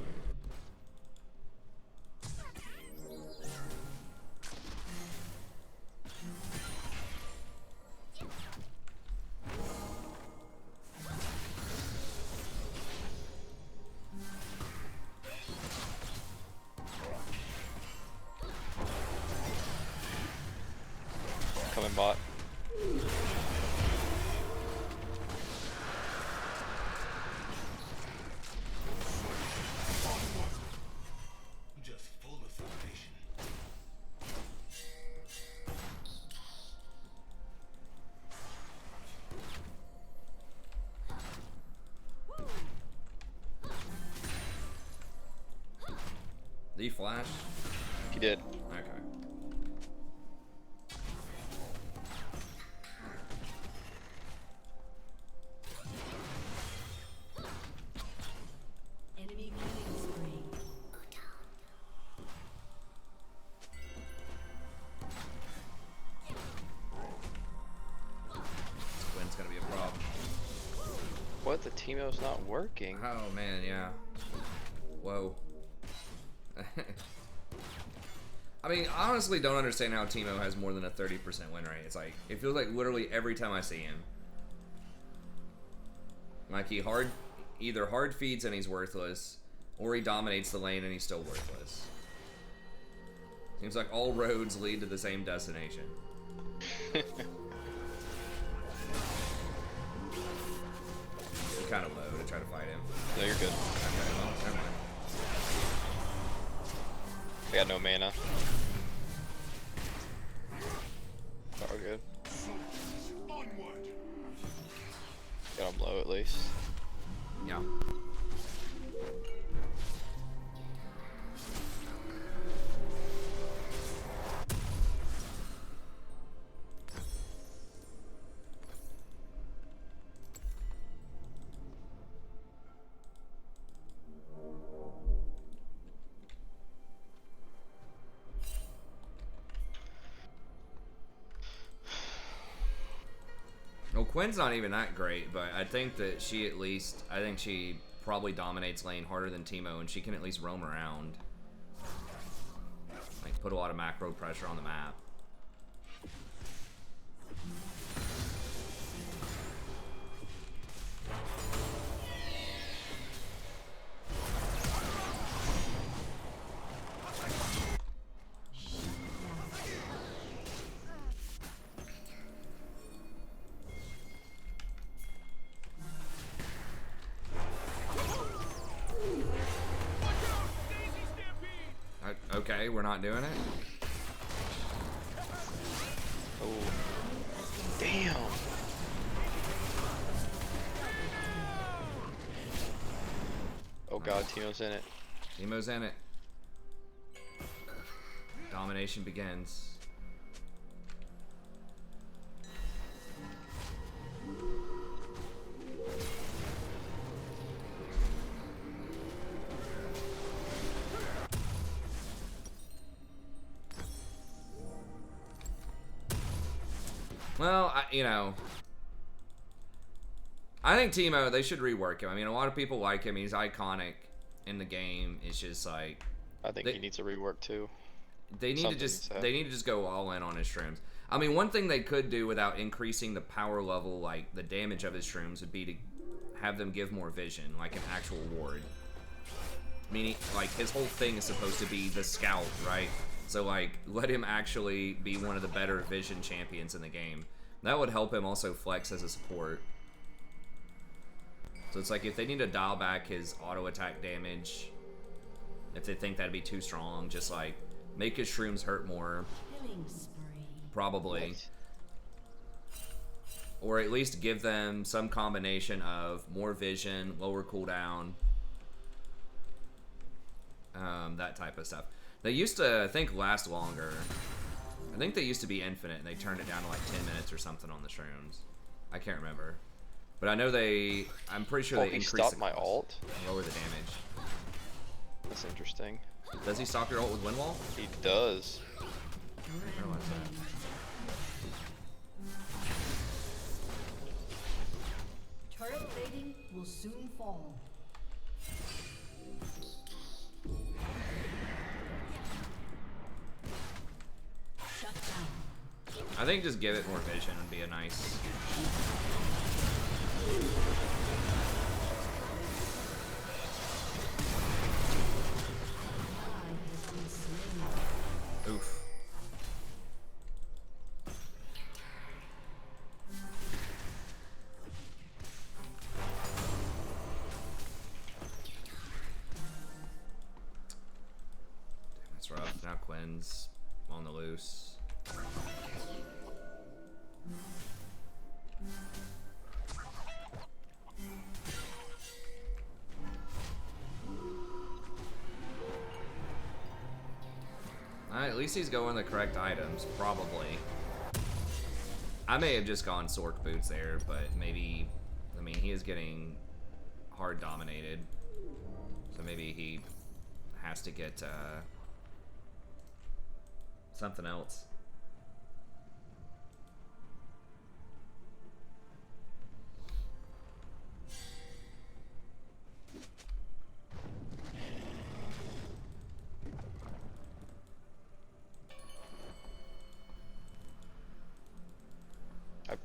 Coming bot. Just full of foundation. Did he flash? He did. Okay. What? The Teemo's not working. Oh man, yeah. Whoa. I mean, I honestly don't understand how Teemo has more than a 30% win rate. It's like, it feels like literally every time I see him. Like he either hard feeds and he's worthless, or he dominates the lane and he's still worthless. Seems like all roads lead to the same destination. You're kind of low to try to fight him. No, you're good. Okay, well, never mind. I got no mana. Oh, good. Got him low at least. Yeah. Well, Quinn's not even that great, but I think that she I think she probably dominates lane harder than Teemo, and she can at least roam around. Like, put a lot of macro pressure on the map. Okay, we're not doing it. Oh. Damn. Oh god, Teemo's in it. Teemo's in it. Domination begins. Well, you know, I think Teemo, they should rework him. I mean, a lot of people like him. He's iconic in the game. It's just like I think he needs a rework too. They need to just go all in on his shrooms. I mean, one thing they could do without increasing the power level, like the damage of his shrooms, would be to have them give more vision, like an actual ward. Meaning, like, his whole thing is supposed to be the scout, right? So, like, let him actually be one of the better vision champions in the game. That would help him also flex as a support. So it's like, if they need to dial back his auto attack damage, if they think that'd be too strong, just like make his shrooms hurt more. Probably. What? Or at least give them some combination of more vision, lower cooldown, that type of stuff. They used to, I think, last longer. I think they used to be infinite, and they turned it down to like 10 minutes or something on the shrooms. I can't remember. But I know I'm pretty sure they increased stopped my ult? Lower the damage. That's interesting. Does he stop your ult with Windwall? He does. I didn't realize that. Turret plating will soon fall. Shut down. I think just give it more vision would be a nice... Oof. Damn, that's rough. Now Quinn's on the loose. At least he's going the correct items, probably. I may have just gone Sork boots there, but maybe, I mean, he is getting hard dominated. So maybe he has to get something else.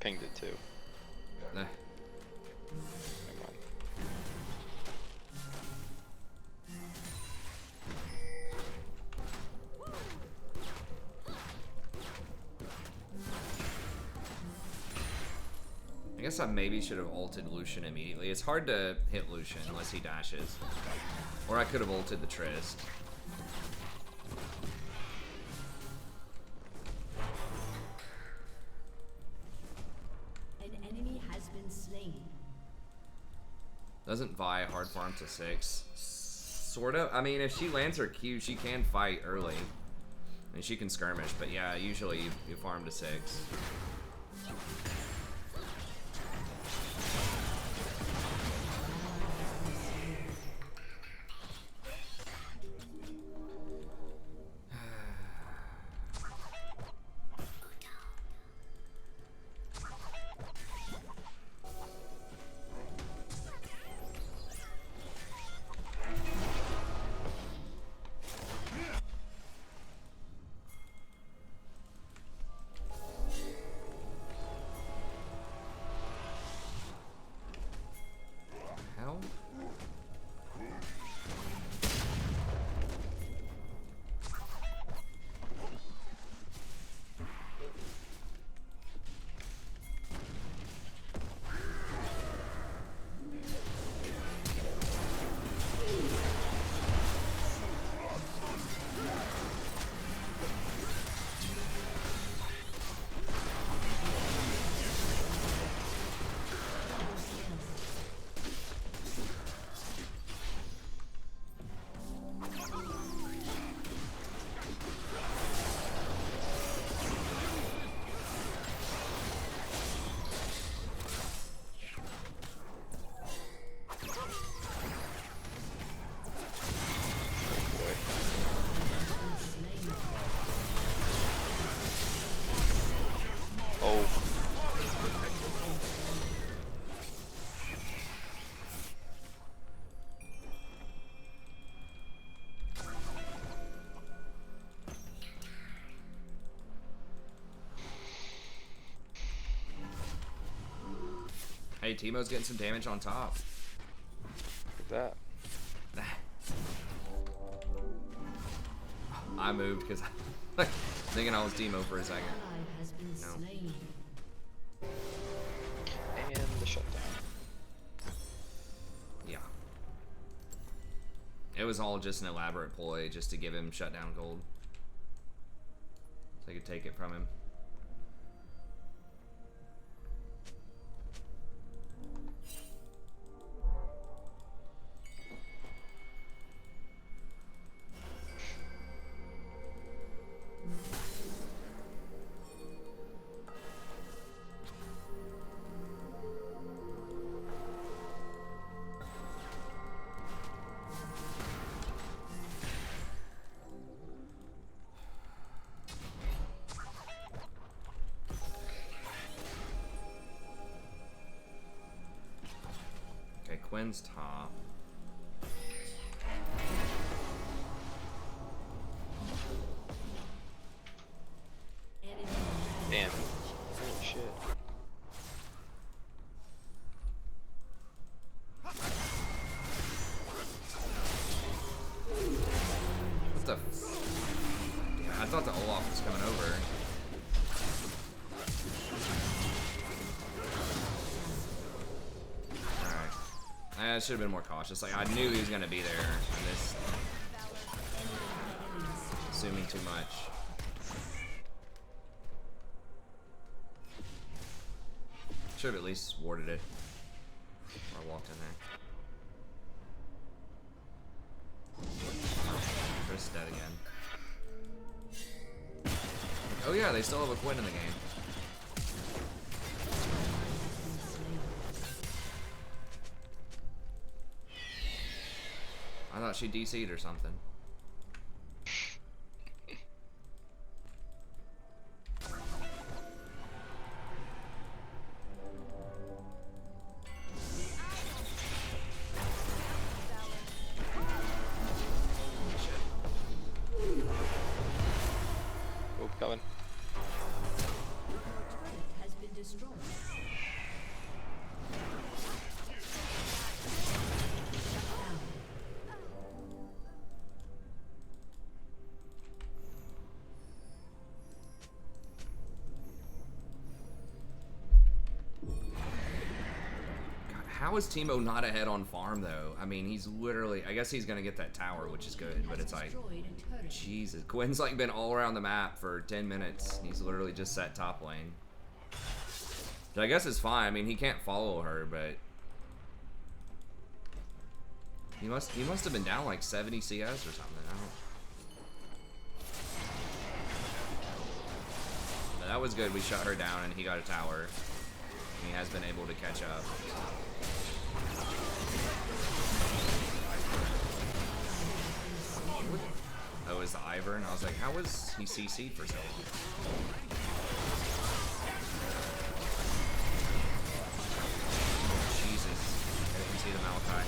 pinged it too. Nah. Never mind. I guess I maybe should have ulted Lucian immediately. It's hard to hit Lucian unless he dashes. Or I could have ulted the Trist. An enemy has been slain. Doesn't Vi hard farm to 6? Sort of. I mean, if she lands her Q, she can fight early. And she can skirmish, but yeah, usually you farm to 6. Hell? Oh, Hey, Teemo's getting some damage on top. look at that. I moved because I was thinking I was Teemo for a second. Ally has been No. slain. And the shutdown. Yeah. It was all just an elaborate ploy just to give him shutdown gold. So I could take it from him. Okay, Quinn's top. Enemy Damn. Holy shit. What the? Yeah, I thought the Olaf was coming over. Alright. I should have been more cautious. Like, I knew he was going to be there. I missed. Assuming too much. Should have at least warded it. Or walked in there. Chris dead again. Oh yeah, they still have a Quinn in the game. I thought she DC'd or something. Oh, coming. turret has been destroyed. How is Teemo not ahead on farm though? I mean, he's literally. I guess he's gonna get that tower, which is good, but it's like, Jesus. Quinn's like been all around the map for 10 minutes. He's literally just set top lane. But I guess it's fine. I mean, he can't follow her, but he must have been down like 70 CS or something. I don't. But that was good. We shut her down and he got a tower. He has been able to catch up. Oh, is the Ivern? I was like, how was he CC'd for so long? Jesus. I didn't see the Malachi.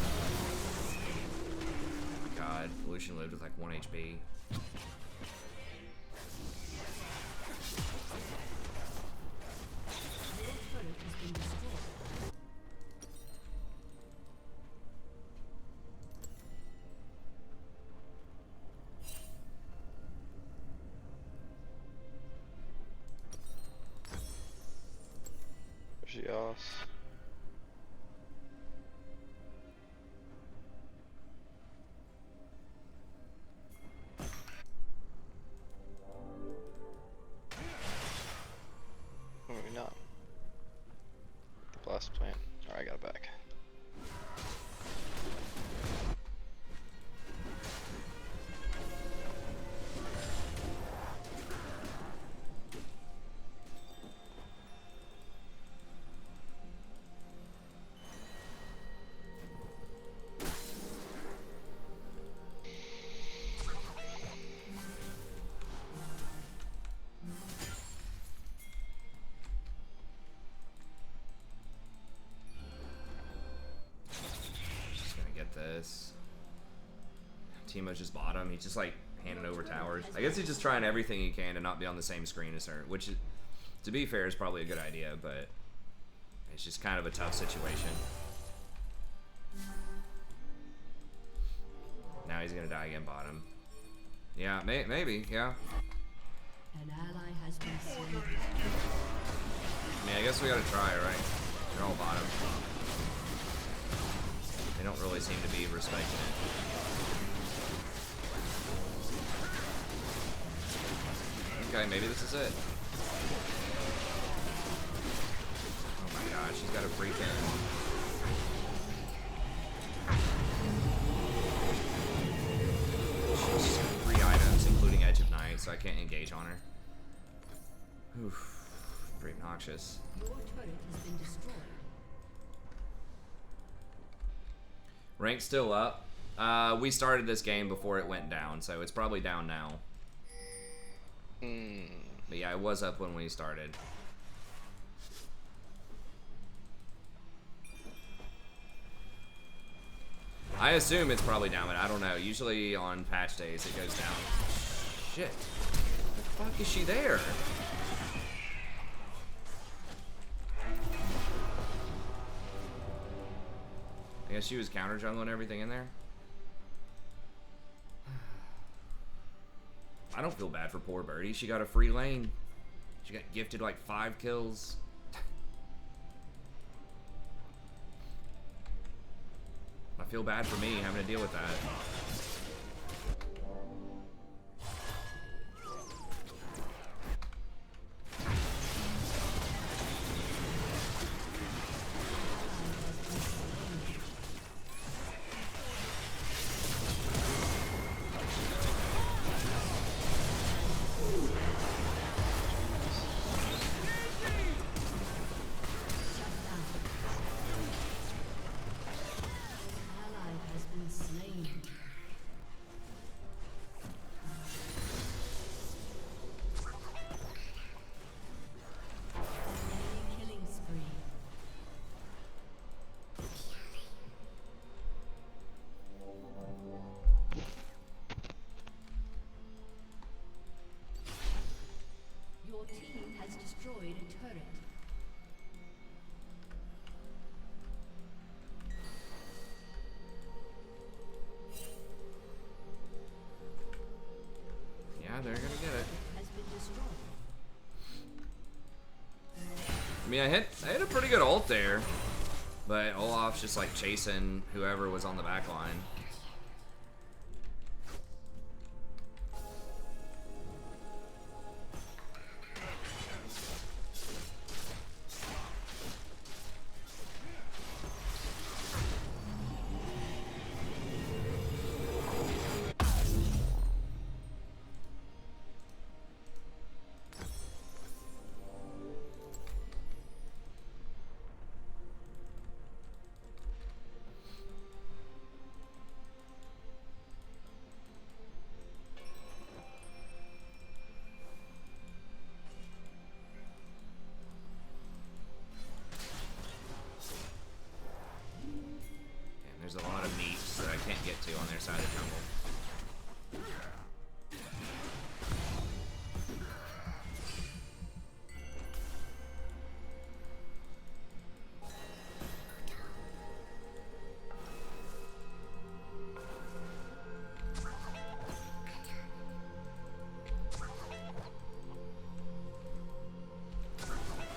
Oh my god. Lucian lived with like 1 HP. Yes. Maybe not. The blast plant. Alright, I got it back. This Teemo's just bottom. He's just like handing over towers. I guess he's just trying everything he can to not be on the same screen as her, which, to be fair, is probably a good idea, but it's just kind of a tough situation. Now he's gonna die again bottom. Yeah, maybe, yeah. An ally has been slain. I mean, I guess we gotta try, right? They're all bottom. They don't really seem to be respecting it. Okay, maybe this is it. Oh my gosh, she's got a freaking... She's got 3 items, including Edge of Night, so I can't engage on her. Oof, pretty obnoxious. Your turret has been destroyed. Rank's still up. We started this game before it went down, so it's probably down now. But yeah, it was up when we started. I assume it's probably down, but I don't know. Usually on patch days it goes down. Shit. The fuck is she there? I guess she was counter jungling everything in there. I don't feel bad for poor Birdie. She got a free lane. She got gifted like 5 kills. I feel bad for me having to deal with that. They're gonna get it. I mean, I hit a pretty good ult there. But Olaf's just like chasing whoever was on the back line. There's a lot of meats that I can't get to on their side of the jungle.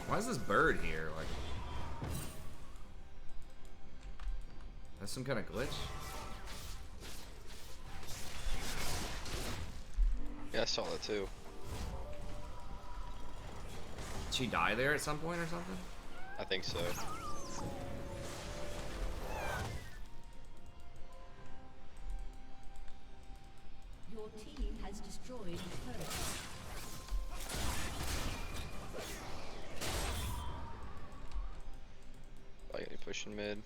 Why is this bird here? Like, that's some kind of glitch? Yeah, I saw that too. Did she die there at some point or something? I think so. Your team has destroyed the turret. Like any pushing mid.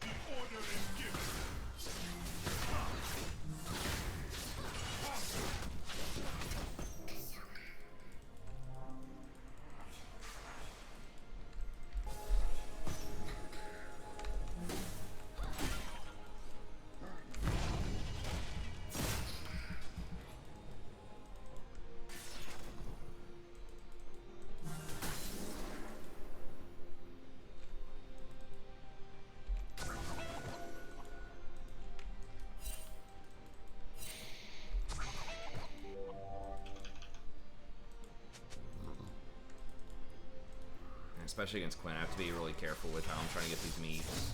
Especially against Quinn, I have to be really careful with how I'm trying to get these meats.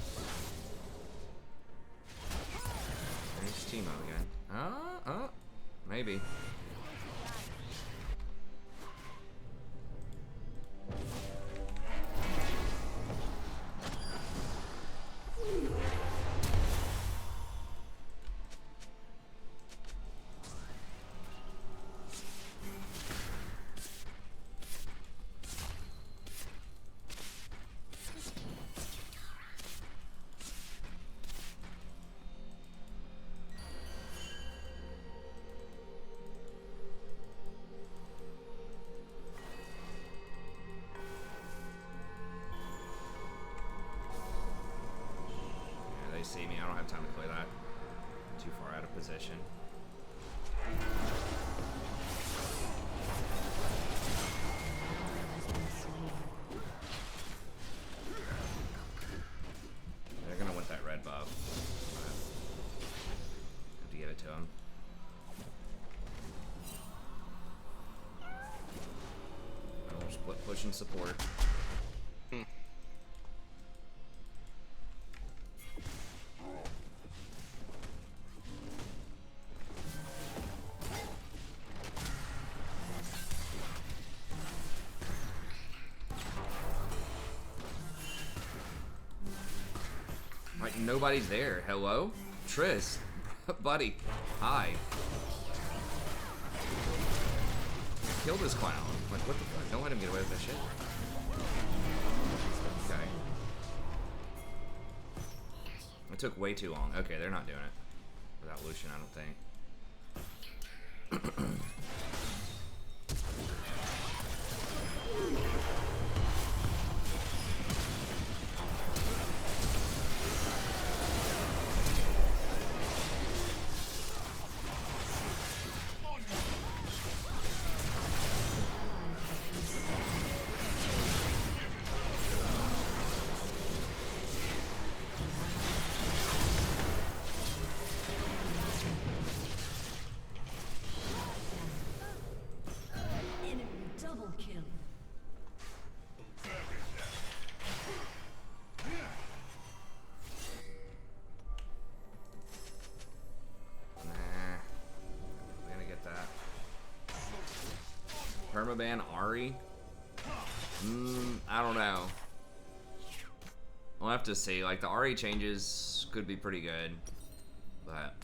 There's Timo again. Maybe. They see me. I don't have time to play that. Too far out of position. They're gonna want that red buff. Have to give it to them. Oh, split pushing support. Like, nobody's there. Hello? Triss? Buddy. Hi. Kill this clown. Like, what the fuck? Don't let him get away with that shit. Okay. It took way too long. Okay, they're not doing it. Without Lucian, I don't think. permaban Ari? I don't know. We'll have to see. Like, the Ari changes could be pretty good, but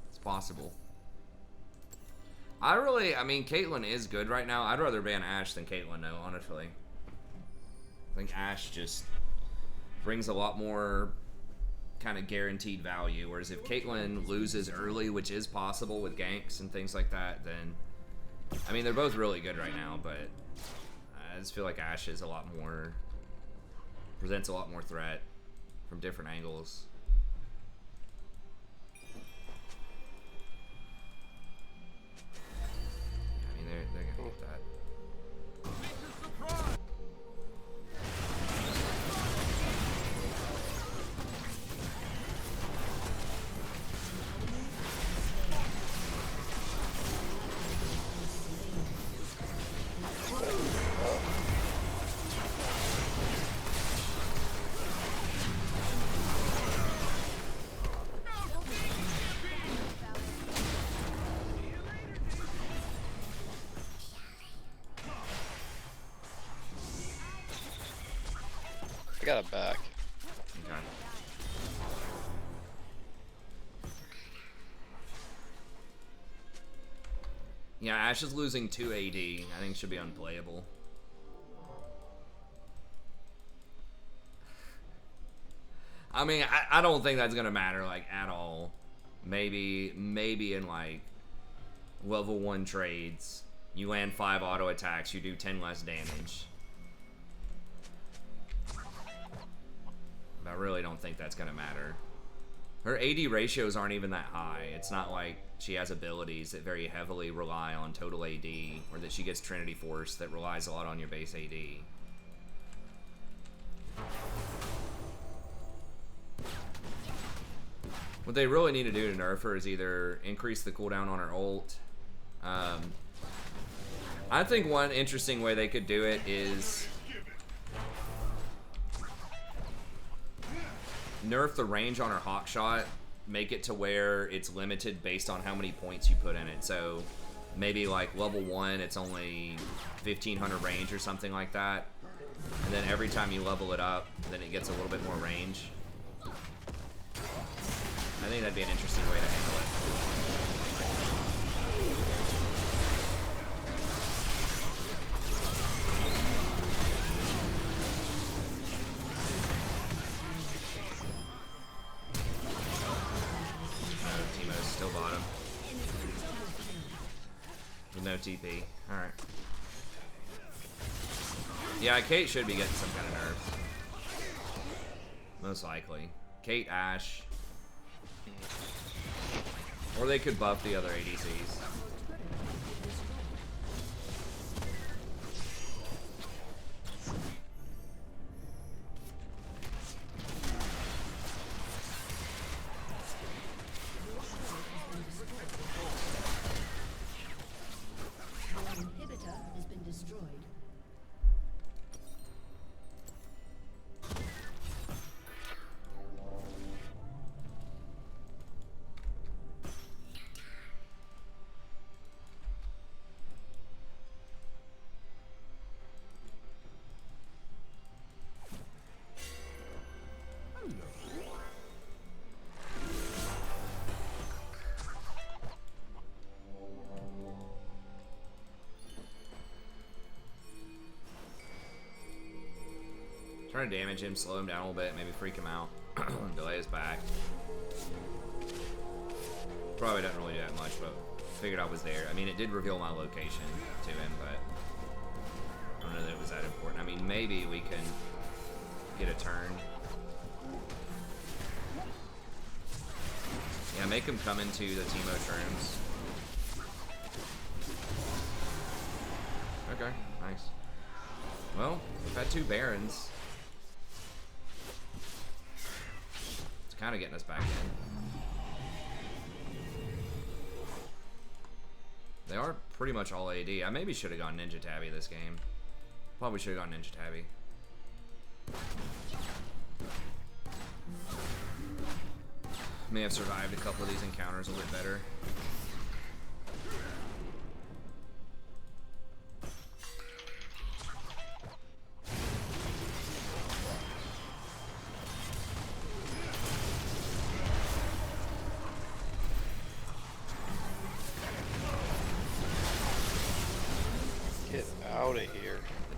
it's possible. I mean, Caitlyn is good right now. I'd rather ban Ashe than Caitlyn, though, honestly. I think Ashe just brings a lot more kind of guaranteed value, whereas if Caitlyn loses early, which is possible with ganks and things like that, then... I mean, they're both really good right now, but I just feel like Ashe is a lot more... presents a lot more threat from different angles. I mean, they're gonna get that. I got it back. Okay. Yeah, Ashe is losing 2 AD. I think it should be unplayable. I mean, I don't think that's gonna matter, like, at all. Maybe in, like, level 1 trades, you land 5 auto attacks, you do 10 less damage. I really don't think that's gonna matter. Her AD ratios aren't even that high. It's not like she has abilities that very heavily rely on total AD, or that she gets Trinity Force that relies a lot on your base AD. What they really need to do to nerf her is either increase the cooldown on her ult. I think one interesting way they could do it is nerf the range on her hawk shot, make it to where it's limited based on how many points you put in it. So maybe like level 1, it's only 1500 range or something like that. And then every time you level it up, then it gets a little bit more range. I think that'd be an interesting way to handle it. Still bottom. With no TP. Alright. Yeah, Kate should be getting some kind of nerf. Most likely. Kate, Ashe. Or they could buff the other ADCs. Trying to damage him, slow him down a little bit, maybe freak him out. Delay his back. Probably doesn't really do that much, but figured I was there. I mean, it did reveal my location to him, but I don't know that it was that important. I mean, maybe we can get a turn. Yeah, make him come into the Teemo shrooms. Okay, nice. Well, we've had 2 Barons. It's kind of getting us back in. They are pretty much all AD. I maybe should have gone Ninja Tabby this game. Probably should have gone Ninja Tabby. May have survived a couple of these encounters a bit better.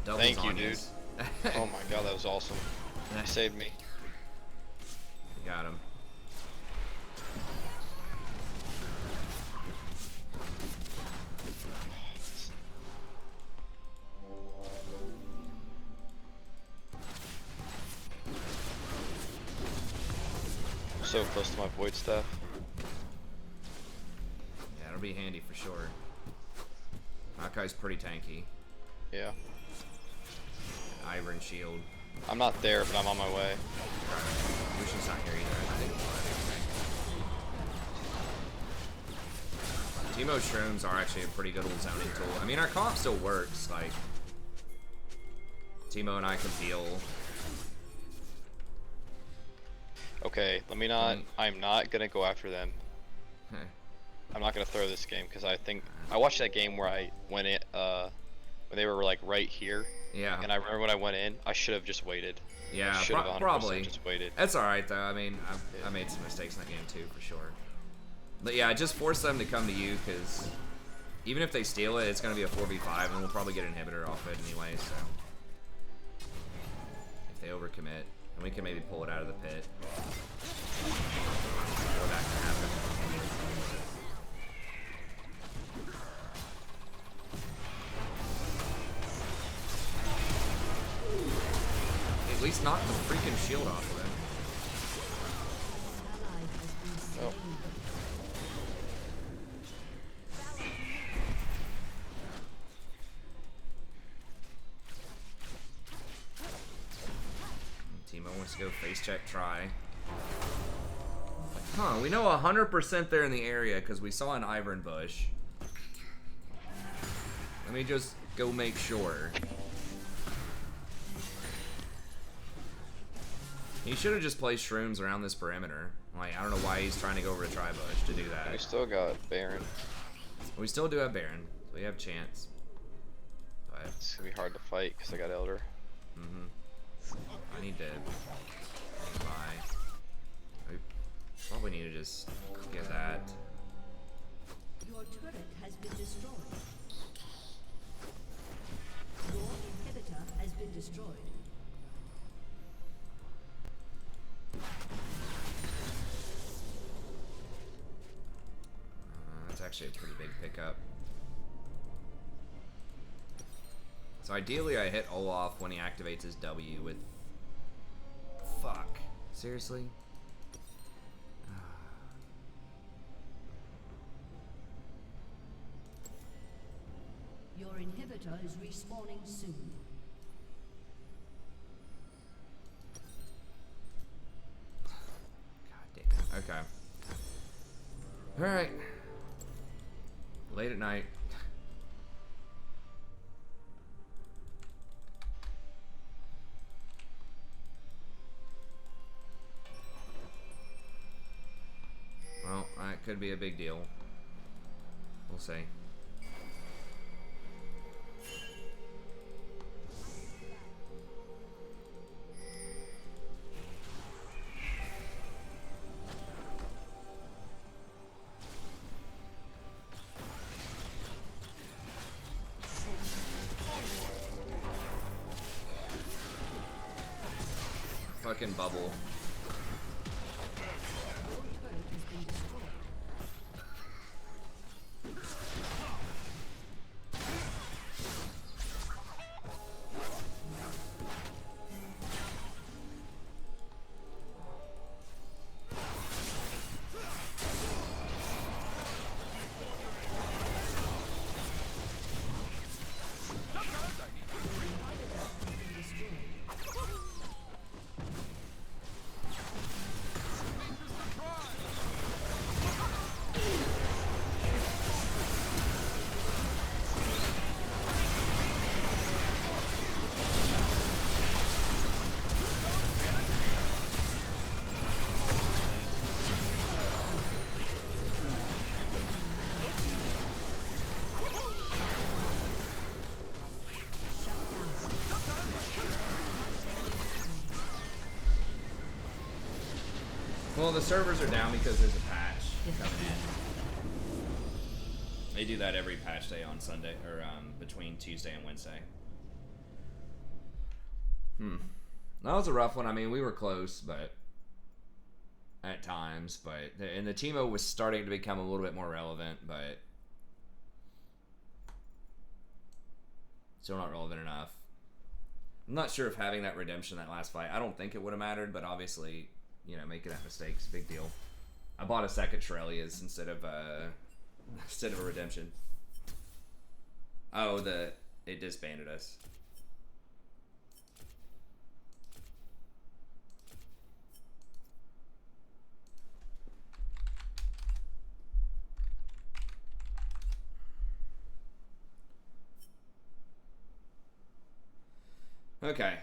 Doubles Thank you, on dude. yous. Oh my god, that was awesome. You saved me. You got him. I'm so close to my void staff. Yeah, it'll be handy for sure. Makai's pretty tanky. Yeah. Iron shield. I'm not there, but I'm on my way. Lucian's not here either. I think. Teemo shrooms are actually a pretty good old zoning tool. I mean, our comp still works. Like, Teemo and I can peel. Okay, let me not. I'm not gonna go after them. I'm not gonna throw this game because I think I watched that game where I went in, when they were like right here. Yeah. And I remember when I went in, I should have just waited. Yeah, I should have 100% probably. just waited. That's all right though. I mean, I made some mistakes in that game too, for sure. But yeah, just force them to come to you because even if they steal it, it's gonna be a 4v5, and we'll probably get an inhibitor off it anyway. So if they overcommit, and we can maybe pull it out of the pit. Or that can happen. At least knock the freaking shield off of him. Oh. Teemo wants to go face check try. Huh, we know 100% they're in the area because we saw an Ivern bush. Let me just go make sure. He should have just placed shrooms around this perimeter. Like, I don't know why he's trying to go over to Tri-Bush to do that. We still got Baron. We still do have Baron, so we have chance. But, It's gonna be hard to fight because I got Elder. I need to buy. I probably need to just get that. Your turret has been destroyed. Your inhibitor has been destroyed. That's actually a pretty big pickup. So ideally I hit Olaf when he activates his W with... Fuck. Seriously? Your inhibitor is respawning soon. God damn it. Okay. Alright. Late at night. Well, that could be a big deal. We'll see. Fucking bubble. Well, the servers are down because there's a patch coming in. They do that every patch day on Sunday, or between Tuesday and Wednesday. That was a rough one. I mean, we were close, but at times, and the Teemo was starting to become a little bit more relevant, but still not relevant enough. I'm not sure if having that redemption that last fight, I don't think it would have mattered, but obviously, you know, making that mistake is a big deal. I bought a second Shirelia's instead of a redemption. Oh, it disbanded us. Okay.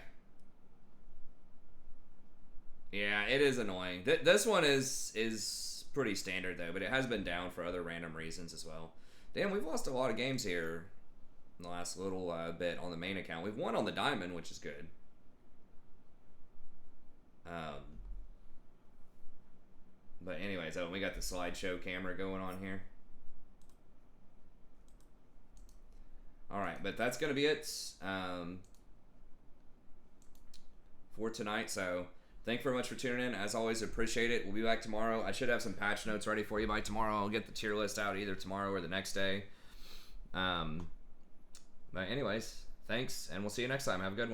Yeah, it is annoying. This one is pretty standard though, but it has been down for other random reasons as well. Damn, we've lost a lot of games here in the last little bit on the main account. We've won on the diamond, which is good. But anyways, we got the slideshow camera going on here. All right, but that's gonna be it for tonight. So thank you very much for tuning in. As always, appreciate it. We'll be back tomorrow. I should have some patch notes ready for you by tomorrow. I'll get the tier list out either tomorrow or the next day. But anyways, thanks, and we'll see you next time. Have a good one.